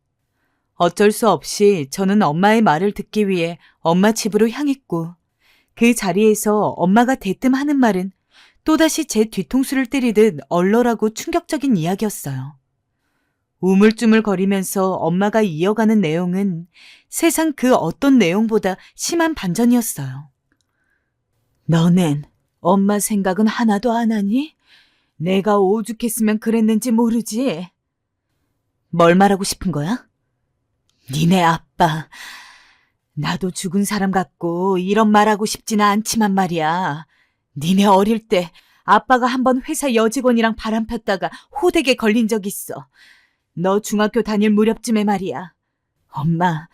어쩔 수 없이 저는 엄마의 말을 듣기 위해 엄마 집으로 향했고 그 자리에서 엄마가 대뜸 하는 말은 또다시 제 뒤통수를 때리듯 얼얼하고 충격적인 이야기였어요. 우물쭈물거리면서 엄마가 이어가는 내용은 세상 그 어떤 내용보다 심한 반전이었어요. 너넨 엄마 생각은 하나도 안 하니? 내가 오죽했으면 그랬는지 모르지. 뭘 말하고 싶은 거야? 니네 아빠. 나도 죽은 사람 같고 이런 말하고 싶지는 않지만 말이야. 니네 어릴 때 아빠가 한번 회사 여직원이랑 바람 폈다가 호되게 걸린 적 있어. 너 중학교 다닐 무렵쯤에 말이야. 엄마,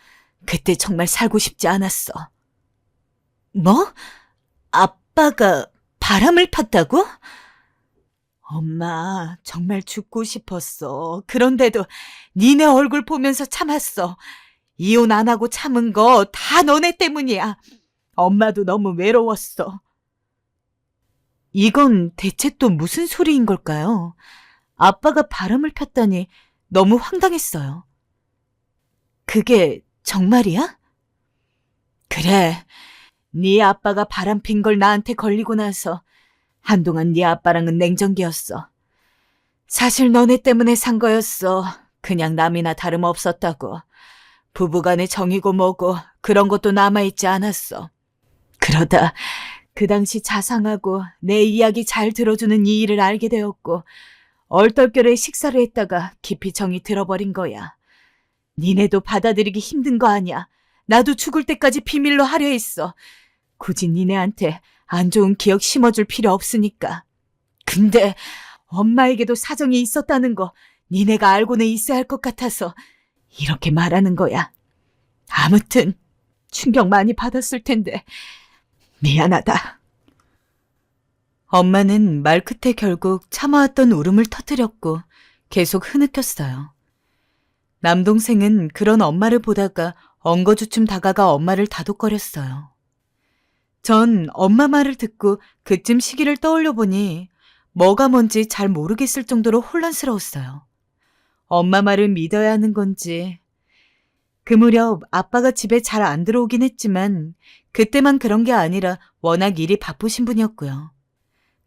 그때 정말 살고 싶지 않았어. 뭐? 아빠가 바람을 폈다고? 엄마, 정말 죽고 싶었어. 그런데도 니네 얼굴 보면서 참았어. 이혼 안 하고 참은 거 다 너네 때문이야. 엄마도 너무 외로웠어. 이건 대체 또 무슨 소리인 걸까요? 아빠가 바람을 폈다니 너무 황당했어요. 그게 정말이야? 그래. 네 아빠가 바람 핀 걸 나한테 걸리고 나서 한동안 네 아빠랑은 냉정기였어. 사실 너네 때문에 산 거였어. 그냥 남이나 다름없었다고. 부부간의 정이고 뭐고 그런 것도 남아있지 않았어. 그러다 그 당시 자상하고 내 이야기 잘 들어주는 이 일을 알게 되었고 얼떨결에 식사를 했다가 깊이 정이 들어버린 거야. 니네도 받아들이기 힘든 거 아니야. 나도 죽을 때까지 비밀로 하려 했어. 굳이 니네한테 안 좋은 기억 심어줄 필요 없으니까. 근데 엄마에게도 사정이 있었다는 거 니네가 알고는 있어야 할 것 같아서 이렇게 말하는 거야. 아무튼 충격 많이 받았을 텐데 미안하다. 엄마는 말 끝에 결국 참아왔던 울음을 터뜨렸고 계속 흐느꼈어요. 남동생은 그런 엄마를 보다가 엉거주춤 다가가 엄마를 다독거렸어요. 전 엄마 말을 듣고 그쯤 시기를 떠올려 보니 뭐가 뭔지 잘 모르겠을 정도로 혼란스러웠어요. 엄마 말을 믿어야 하는 건지 그 무렵 아빠가 집에 잘 안 들어오긴 했지만 그때만 그런 게 아니라 워낙 일이 바쁘신 분이었고요.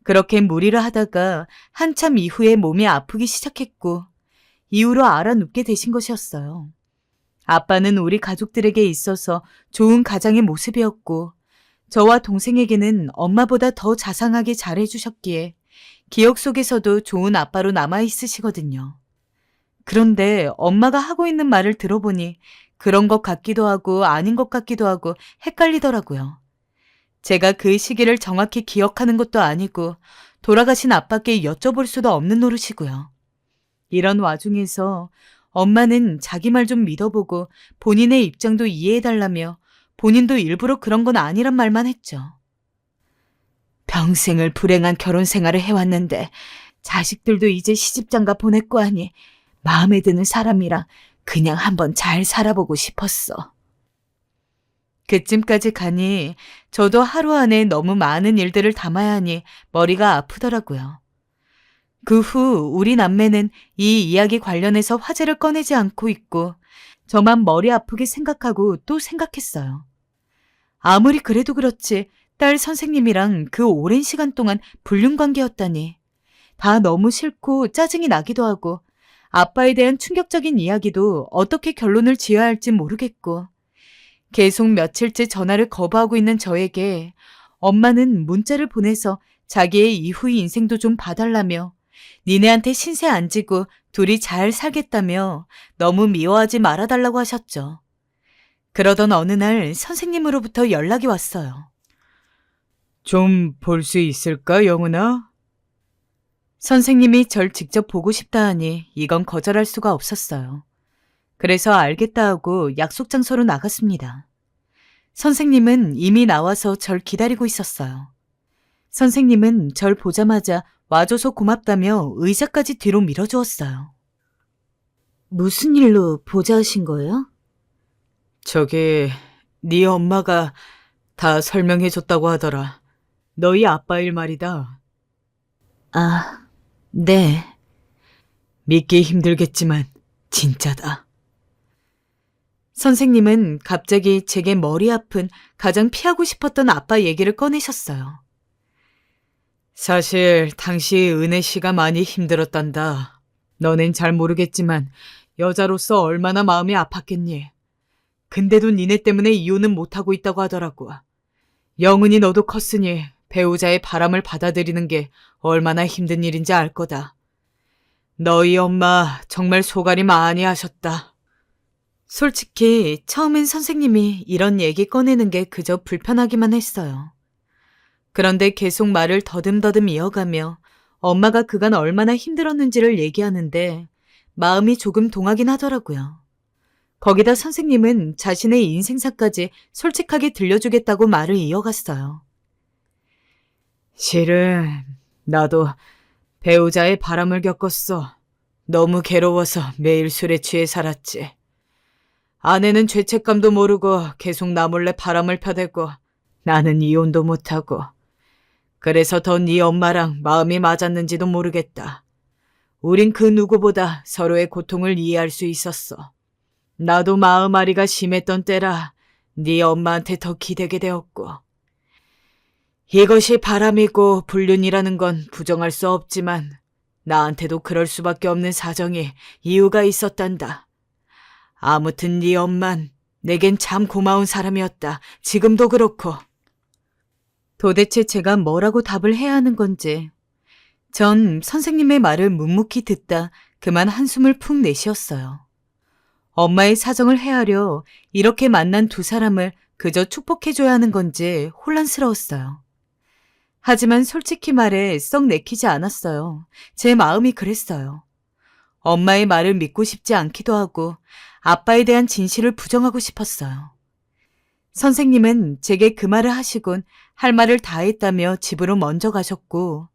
그렇게 무리를 하다가 한참 이후에 몸이 아프기 시작했고 이후로 알아눕게 되신 것이었어요. 아빠는 우리 가족들에게 있어서 좋은 가장의 모습이었고 저와 동생에게는 엄마보다 더 자상하게 잘해주셨기에 기억 속에서도 좋은 아빠로 남아있으시거든요. 그런데 엄마가 하고 있는 말을 들어보니 그런 것 같기도 하고 아닌 것 같기도 하고 헷갈리더라고요. 제가 그 시기를 정확히 기억하는 것도 아니고 돌아가신 아빠께 여쭤볼 수도 없는 노릇이고요. 이런 와중에서 엄마는 자기 말 좀 믿어보고 본인의 입장도 이해해달라며 본인도 일부러 그런 건 아니란 말만 했죠. 평생을 불행한 결혼 생활을 해왔는데 자식들도 이제 시집장가 보냈고 하니 마음에 드는 사람이랑 그냥 한번 잘 살아보고 싶었어. 그쯤까지 가니 저도 하루 안에 너무 많은 일들을 담아야 하니 머리가 아프더라고요. 그 후 우리 남매는 이 이야기 관련해서 화제를 꺼내지 않고 있고 저만 머리 아프게 생각하고 또 생각했어요. 아무리 그래도 그렇지 딸 선생님이랑 그 오랜 시간 동안 불륜관계였다니. 다 너무 싫고 짜증이 나기도 하고 아빠에 대한 충격적인 이야기도 어떻게 결론을 지어야 할지 모르겠고 계속 며칠째 전화를 거부하고 있는 저에게 엄마는 문자를 보내서 자기의 이후의 인생도 좀 봐달라며 니네한테 신세 안 지고 둘이 잘 살겠다며 너무 미워하지 말아달라고 하셨죠. 그러던 어느 날 선생님으로부터 연락이 왔어요. 좀 볼 수 있을까, 영은아? 선생님이 절 직접 보고 싶다 하니 이건 거절할 수가 없었어요. 그래서 알겠다 하고 약속 장소로 나갔습니다. 선생님은 이미 나와서 절 기다리고 있었어요. 선생님은 절 보자마자 와줘서 고맙다며 의자까지 뒤로 밀어주었어요. 무슨 일로 보자 하신 거예요? 저기, 네 엄마가 다 설명해줬다고 하더라. 너희 아빠 일 말이다. 아, 네. 믿기 힘들겠지만 진짜다. 선생님은 갑자기 제게 머리 아픈 가장 피하고 싶었던 아빠 얘기를 꺼내셨어요. 사실 당시 은혜 씨가 많이 힘들었단다. 너넨 잘 모르겠지만 여자로서 얼마나 마음이 아팠겠니. 근데도 니네 때문에 이혼은 못하고 있다고 하더라고. 영은이 너도 컸으니 배우자의 바람을 받아들이는 게 얼마나 힘든 일인지 알 거다. 너희 엄마 정말 소갈이 많이 하셨다. 솔직히 처음엔 선생님이 이런 얘기 꺼내는 게 그저 불편하기만 했어요. 그런데 계속 말을 더듬더듬 이어가며 엄마가 그간 얼마나 힘들었는지를 얘기하는데 마음이 조금 동하긴 하더라고요. 거기다 선생님은 자신의 인생사까지 솔직하게 들려주겠다고 말을 이어갔어요. 실은 나도 배우자의 바람을 겪었어. 너무 괴로워서 매일 술에 취해 살았지. 아내는 죄책감도 모르고 계속 나 몰래 바람을 펴대고 나는 이혼도 못하고. 그래서 더 네 엄마랑 마음이 맞았는지도 모르겠다. 우린 그 누구보다 서로의 고통을 이해할 수 있었어. 나도 마음앓이가 심했던 때라 네 엄마한테 더 기대게 되었고. 이것이 바람이고 불륜이라는 건 부정할 수 없지만 나한테도 그럴 수밖에 없는 사정이 이유가 있었단다. 아무튼 네 엄만 내겐 참 고마운 사람이었다. 지금도 그렇고. 도대체 제가 뭐라고 답을 해야 하는 건지. 전 선생님의 말을 묵묵히 듣다 그만 한숨을 푹 내쉬었어요. 엄마의 사정을 헤아려 이렇게 만난 두 사람을 그저 축복해줘야 하는 건지 혼란스러웠어요. 하지만 솔직히 말해 썩 내키지 않았어요. 제 마음이 그랬어요. 엄마의 말을 믿고 싶지 않기도 하고 아빠에 대한 진실을 부정하고 싶었어요. 선생님은 제게 그 말을 하시곤 할 말을 다 했다며 집으로 먼저 가셨고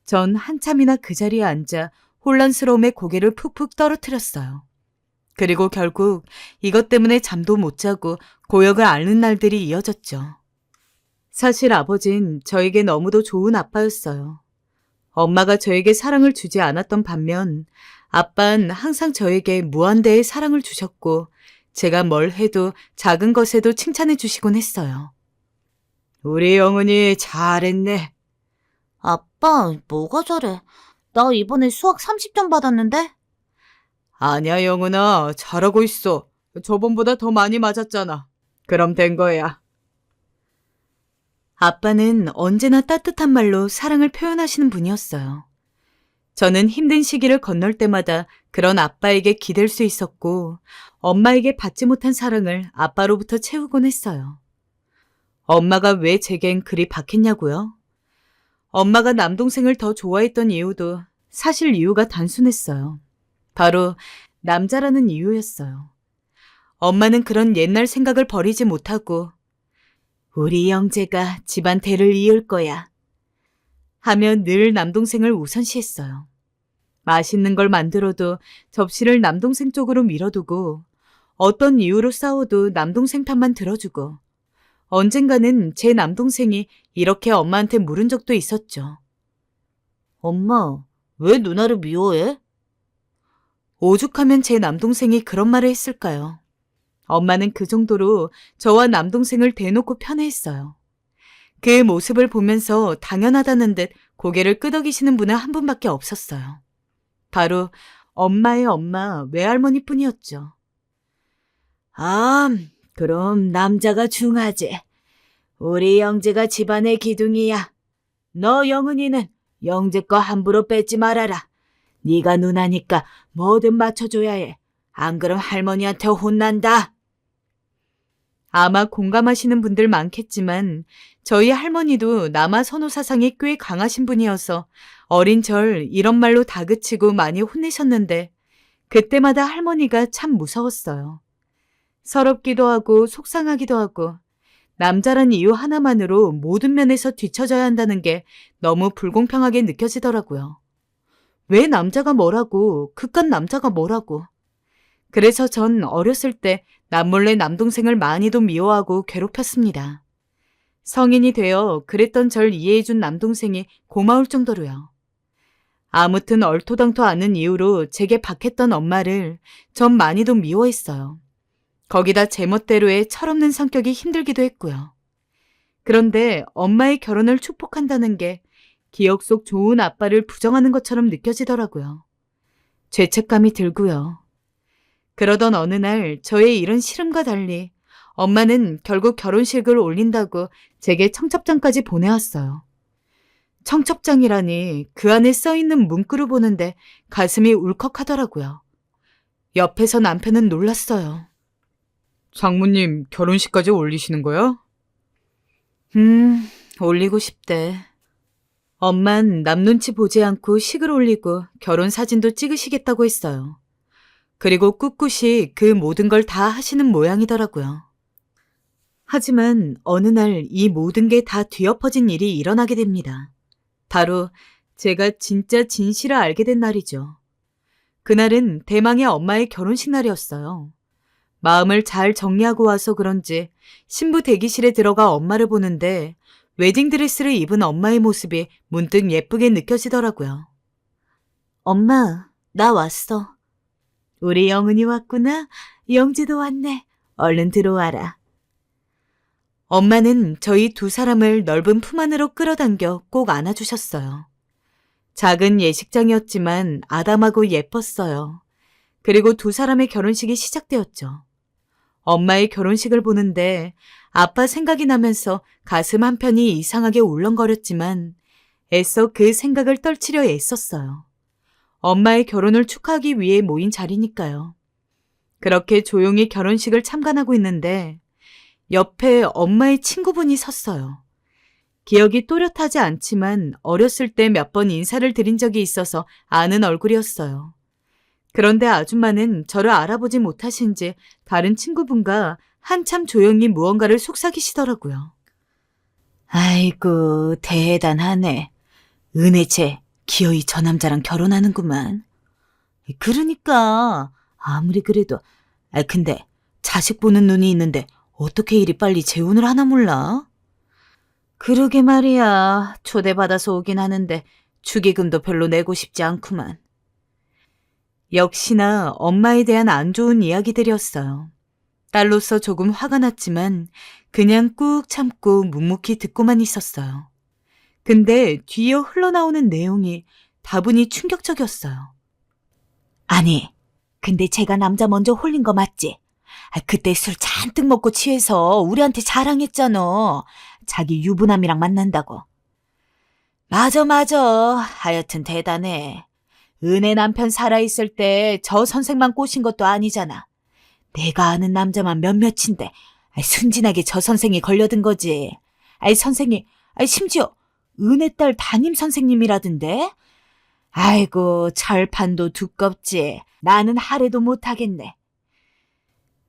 전 한참이나 그 자리에 앉아 혼란스러움에 고개를 푹푹 떨어뜨렸어요. 그리고 결국 이것 때문에 잠도 못 자고 고역을 앓는 날들이 이어졌죠. 사실 아버진 저에게 너무도 좋은 아빠였어요. 엄마가 저에게 사랑을 주지 않았던 반면 아빠는 항상 저에게 무한대의 사랑을 주셨고 제가 뭘 해도 작은 것에도 칭찬해 주시곤 했어요. 우리 영은이 잘했네. 아빠, 뭐가 잘해? 나 이번에 수학 30점 받았는데? 아니야, 영은아. 잘하고 있어. 저번보다 더 많이 맞았잖아. 그럼 된 거야. 아빠는 언제나 따뜻한 말로 사랑을 표현하시는 분이었어요. 저는 힘든 시기를 건널 때마다 그런 아빠에게 기댈 수 있었고, 엄마에게 받지 못한 사랑을 아빠로부터 채우곤 했어요. 엄마가 왜 제겐 그리 박했냐고요? 엄마가 남동생을 더 좋아했던 이유도 사실 이유가 단순했어요. 바로 남자라는 이유였어요. 엄마는 그런 옛날 생각을 버리지 못하고 우리 영재가 집안 대를 이을 거야 하며 늘 남동생을 우선시했어요. 맛있는 걸 만들어도 접시를 남동생 쪽으로 밀어두고 어떤 이유로 싸워도 남동생 편만 들어주고 언젠가는 제 남동생이 이렇게 엄마한테 물은 적도 있었죠. 엄마, 왜 누나를 미워해? 오죽하면 제 남동생이 그런 말을 했을까요? 엄마는 그 정도로 저와 남동생을 대놓고 편애했어요. 그 모습을 보면서 당연하다는 듯 고개를 끄덕이시는 분은 한 분밖에 없었어요. 바로 엄마의 엄마 외할머니뿐이었죠. 그럼 남자가 중하지. 우리 영재가 집안의 기둥이야. 너 영은이는 영재 거 함부로 뺏지 말아라. 네가 누나니까 뭐든 맞춰줘야 해. 안 그럼 할머니한테 혼난다. 아마 공감하시는 분들 많겠지만 저희 할머니도 남아 선호 사상이 꽤 강하신 분이어서 어린 절 이런 말로 다그치고 많이 혼내셨는데 그때마다 할머니가 참 무서웠어요. 서럽기도 하고 속상하기도 하고 남자란 이유 하나만으로 모든 면에서 뒤처져야 한다는 게 너무 불공평하게 느껴지더라고요. 왜 남자가 뭐라고, 그깟 남자가 뭐라고. 그래서 전 어렸을 때 남몰래 남동생을 많이도 미워하고 괴롭혔습니다. 성인이 되어 그랬던 절 이해해준 남동생이 고마울 정도로요. 아무튼 얼토당토 않은 이유로 제게 박했던 엄마를 전 많이도 미워했어요. 거기다 제멋대로의 철없는 성격이 힘들기도 했고요. 그런데 엄마의 결혼을 축복한다는 게 기억 속 좋은 아빠를 부정하는 것처럼 느껴지더라고요. 죄책감이 들고요. 그러던 어느 날 저의 이런 시름과 달리 엄마는 결국 결혼식을 올린다고 제게 청첩장까지 보내왔어요. 청첩장이라니 그 안에 써있는 문구를 보는데 가슴이 울컥하더라고요. 옆에서 남편은 놀랐어요. 장모님 결혼식까지 올리시는 거야? 올리고 싶대. 엄만 남 눈치 보지 않고 식을 올리고 결혼 사진도 찍으시겠다고 했어요. 그리고 꿋꿋이 그 모든 걸 다 하시는 모양이더라고요. 하지만 어느 날 이 모든 게 다 뒤엎어진 일이 일어나게 됩니다. 바로 제가 진짜 진실을 알게 된 날이죠. 그날은 대망의 엄마의 결혼식 날이었어요. 마음을 잘 정리하고 와서 그런지 신부 대기실에 들어가 엄마를 보는데 웨딩드레스를 입은 엄마의 모습이 문득 예쁘게 느껴지더라고요. 엄마, 나 왔어. 우리 영은이 왔구나. 영지도 왔네. 얼른 들어와라. 엄마는 저희 두 사람을 넓은 품 안으로 끌어당겨 꼭 안아주셨어요. 작은 예식장이었지만 아담하고 예뻤어요. 그리고 두 사람의 결혼식이 시작되었죠. 엄마의 결혼식을 보는데 아빠 생각이 나면서 가슴 한편이 이상하게 울렁거렸지만 애써 그 생각을 떨치려 애썼어요. 엄마의 결혼을 축하하기 위해 모인 자리니까요. 그렇게 조용히 결혼식을 참관하고 있는데 옆에 엄마의 친구분이 섰어요. 기억이 또렷하지 않지만 어렸을 때 몇 번 인사를 드린 적이 있어서 아는 얼굴이었어요. 그런데 아줌마는 저를 알아보지 못하신지 다른 친구분과 한참 조용히 무언가를 속삭이시더라고요. 아이고, 대단하네. 은혜채, 기어이 저 남자랑 결혼하는구만. 그러니까 아무리 그래도 근데 자식 보는 눈이 있는데 어떻게 이리 빨리 재혼을 하나 몰라? 그러게 말이야. 초대받아서 오긴 하는데 축의금도 별로 내고 싶지 않구만. 역시나 엄마에 대한 안 좋은 이야기들이었어요. 딸로서 조금 화가 났지만 그냥 꾹 참고 묵묵히 듣고만 있었어요. 근데 뒤이어 흘러나오는 내용이 다분히 충격적이었어요. 아니, 근데 제가 남자 먼저 홀린 거 맞지? 그때 술 잔뜩 먹고 취해서 우리한테 자랑했잖아. 자기 유부남이랑 만난다고. 맞아. 하여튼 대단해. 은혜 남편 살아있을 때 저 선생만 꼬신 것도 아니잖아. 내가 아는 남자만 몇몇인데 순진하게 저 선생이 걸려든 거지. 선생이 심지어 은혜 딸 담임 선생님이라던데. 아이고, 철판도 두껍지. 나는 하래도 못하겠네.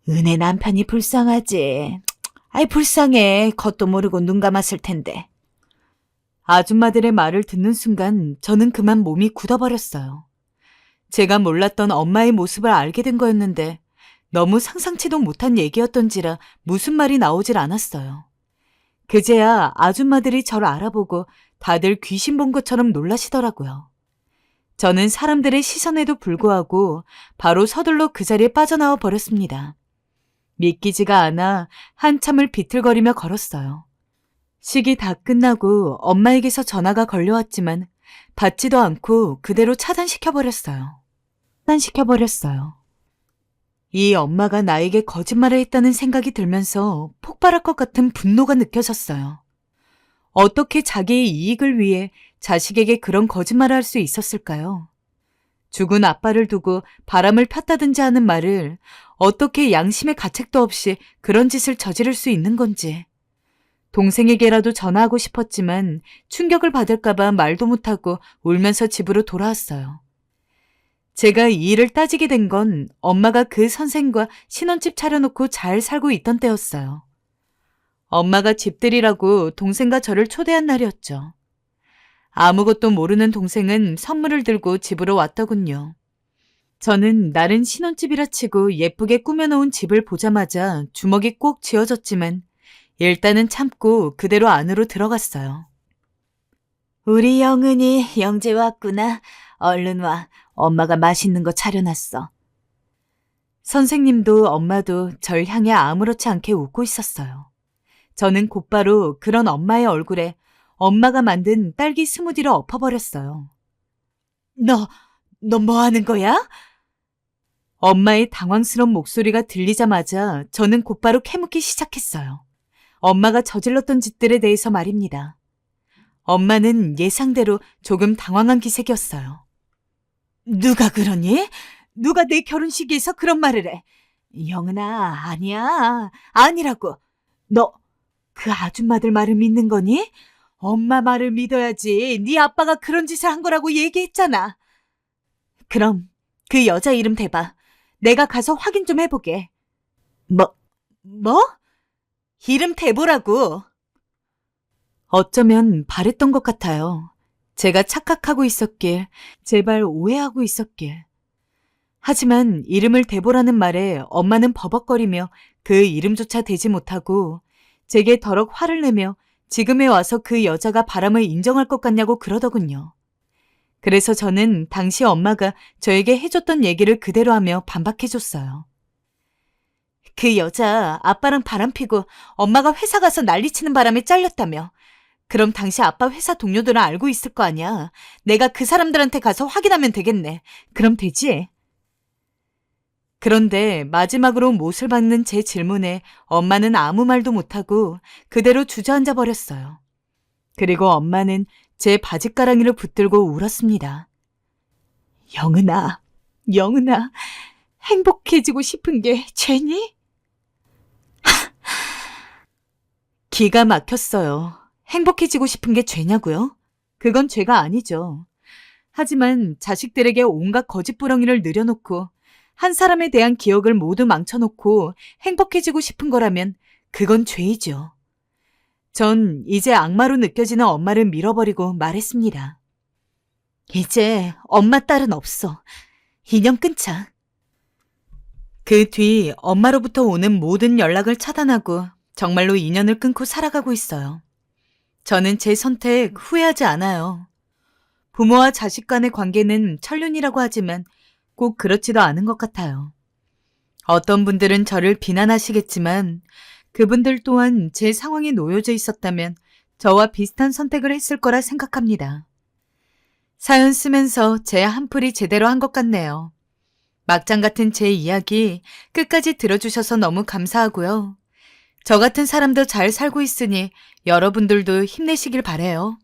은혜 남편이 불쌍하지. 불쌍해. 겉도 모르고 눈 감았을 텐데. 아줌마들의 말을 듣는 순간 저는 그만 몸이 굳어버렸어요. 제가 몰랐던 엄마의 모습을 알게 된 거였는데 너무 상상치도 못한 얘기였던지라 무슨 말이 나오질 않았어요. 그제야 아줌마들이 저를 알아보고 다들 귀신 본 것처럼 놀라시더라고요. 저는 사람들의 시선에도 불구하고 바로 서둘러 그 자리에 빠져나와 버렸습니다. 믿기지가 않아 한참을 비틀거리며 걸었어요. 식이 다 끝나고 엄마에게서 전화가 걸려왔지만 받지도 않고 그대로 차단시켜버렸어요. 이 엄마가 나에게 거짓말을 했다는 생각이 들면서 폭발할 것 같은 분노가 느껴졌어요. 어떻게 자기의 이익을 위해 자식에게 그런 거짓말을 할 수 있었을까요? 죽은 아빠를 두고 바람을 폈다든지 하는 말을 어떻게 양심의 가책도 없이 그런 짓을 저지를 수 있는 건지. 동생에게라도 전화하고 싶었지만 충격을 받을까봐 말도 못하고 울면서 집으로 돌아왔어요. 제가 이 일을 따지게 된 건 엄마가 그 선생과 신혼집 차려놓고 잘 살고 있던 때였어요. 엄마가 집들이라고 동생과 저를 초대한 날이었죠. 아무것도 모르는 동생은 선물을 들고 집으로 왔더군요. 저는 날은 신혼집이라 치고 예쁘게 꾸며놓은 집을 보자마자 주먹이 꼭 쥐어졌지만 일단은 참고 그대로 안으로 들어갔어요. 우리 영은이 영재 왔구나. 얼른 와. 엄마가 맛있는 거 차려놨어. 선생님도 엄마도 절 향해 아무렇지 않게 웃고 있었어요. 저는 곧바로 그런 엄마의 얼굴에 엄마가 만든 딸기 스무디를 엎어버렸어요. 너 뭐 하는 거야? 엄마의 당황스러운 목소리가 들리자마자 저는 곧바로 캐묻기 시작했어요. 엄마가 저질렀던 짓들에 대해서 말입니다. 엄마는 예상대로 조금 당황한 기색이었어요. 누가 그러니? 누가 내 결혼식에서 그런 말을 해? 영은아, 아니야. 아니라고. 너 그 아줌마들 말을 믿는 거니? 엄마 말을 믿어야지. 네 아빠가 그런 짓을 한 거라고 얘기했잖아. 그럼 그 여자 이름 대봐. 내가 가서 확인 좀 해보게. 뭐? 이름 대보라고. 어쩌면 바랬던 것 같아요. 제가 착각하고 있었길, 제발 오해하고 있었길. 하지만 이름을 대보라는 말에 엄마는 버벅거리며 그 이름조차 대지 못하고 제게 더럭 화를 내며 지금에 와서 그 여자가 바람을 인정할 것 같냐고 그러더군요. 그래서 저는 당시 엄마가 저에게 해줬던 얘기를 그대로 하며 반박해줬어요. 그 여자 아빠랑 바람 피고 엄마가 회사 가서 난리치는 바람에 잘렸다며. 그럼 당시 아빠 회사 동료들은 알고 있을 거 아니야. 내가 그 사람들한테 가서 확인하면 되겠네. 그럼 되지? 그런데 마지막으로 못을 박는 제 질문에 엄마는 아무 말도 못하고 그대로 주저앉아 버렸어요. 그리고 엄마는 제 바짓가랑이를 붙들고 울었습니다. 영은아, 행복해지고 싶은 게 죄니? 기가 막혔어요. 행복해지고 싶은 게 죄냐고요? 그건 죄가 아니죠. 하지만 자식들에게 온갖 거짓부렁이를 늘여놓고 한 사람에 대한 기억을 모두 망쳐놓고 행복해지고 싶은 거라면 그건 죄이죠. 전 이제 악마로 느껴지는 엄마를 밀어버리고 말했습니다. 이제 엄마 딸은 없어. 인연 끊자. 그 뒤 엄마로부터 오는 모든 연락을 차단하고 정말로 인연을 끊고 살아가고 있어요. 저는 제 선택 후회하지 않아요. 부모와 자식 간의 관계는 천륜이라고 하지만 꼭 그렇지도 않은 것 같아요. 어떤 분들은 저를 비난하시겠지만 그분들 또한 제 상황에 놓여져 있었다면 저와 비슷한 선택을 했을 거라 생각합니다. 사연 쓰면서 제 한풀이 제대로 한 것 같네요. 막장 같은 제 이야기 끝까지 들어주셔서 너무 감사하고요. 저 같은 사람도 잘 살고 있으니 여러분들도 힘내시길 바래요.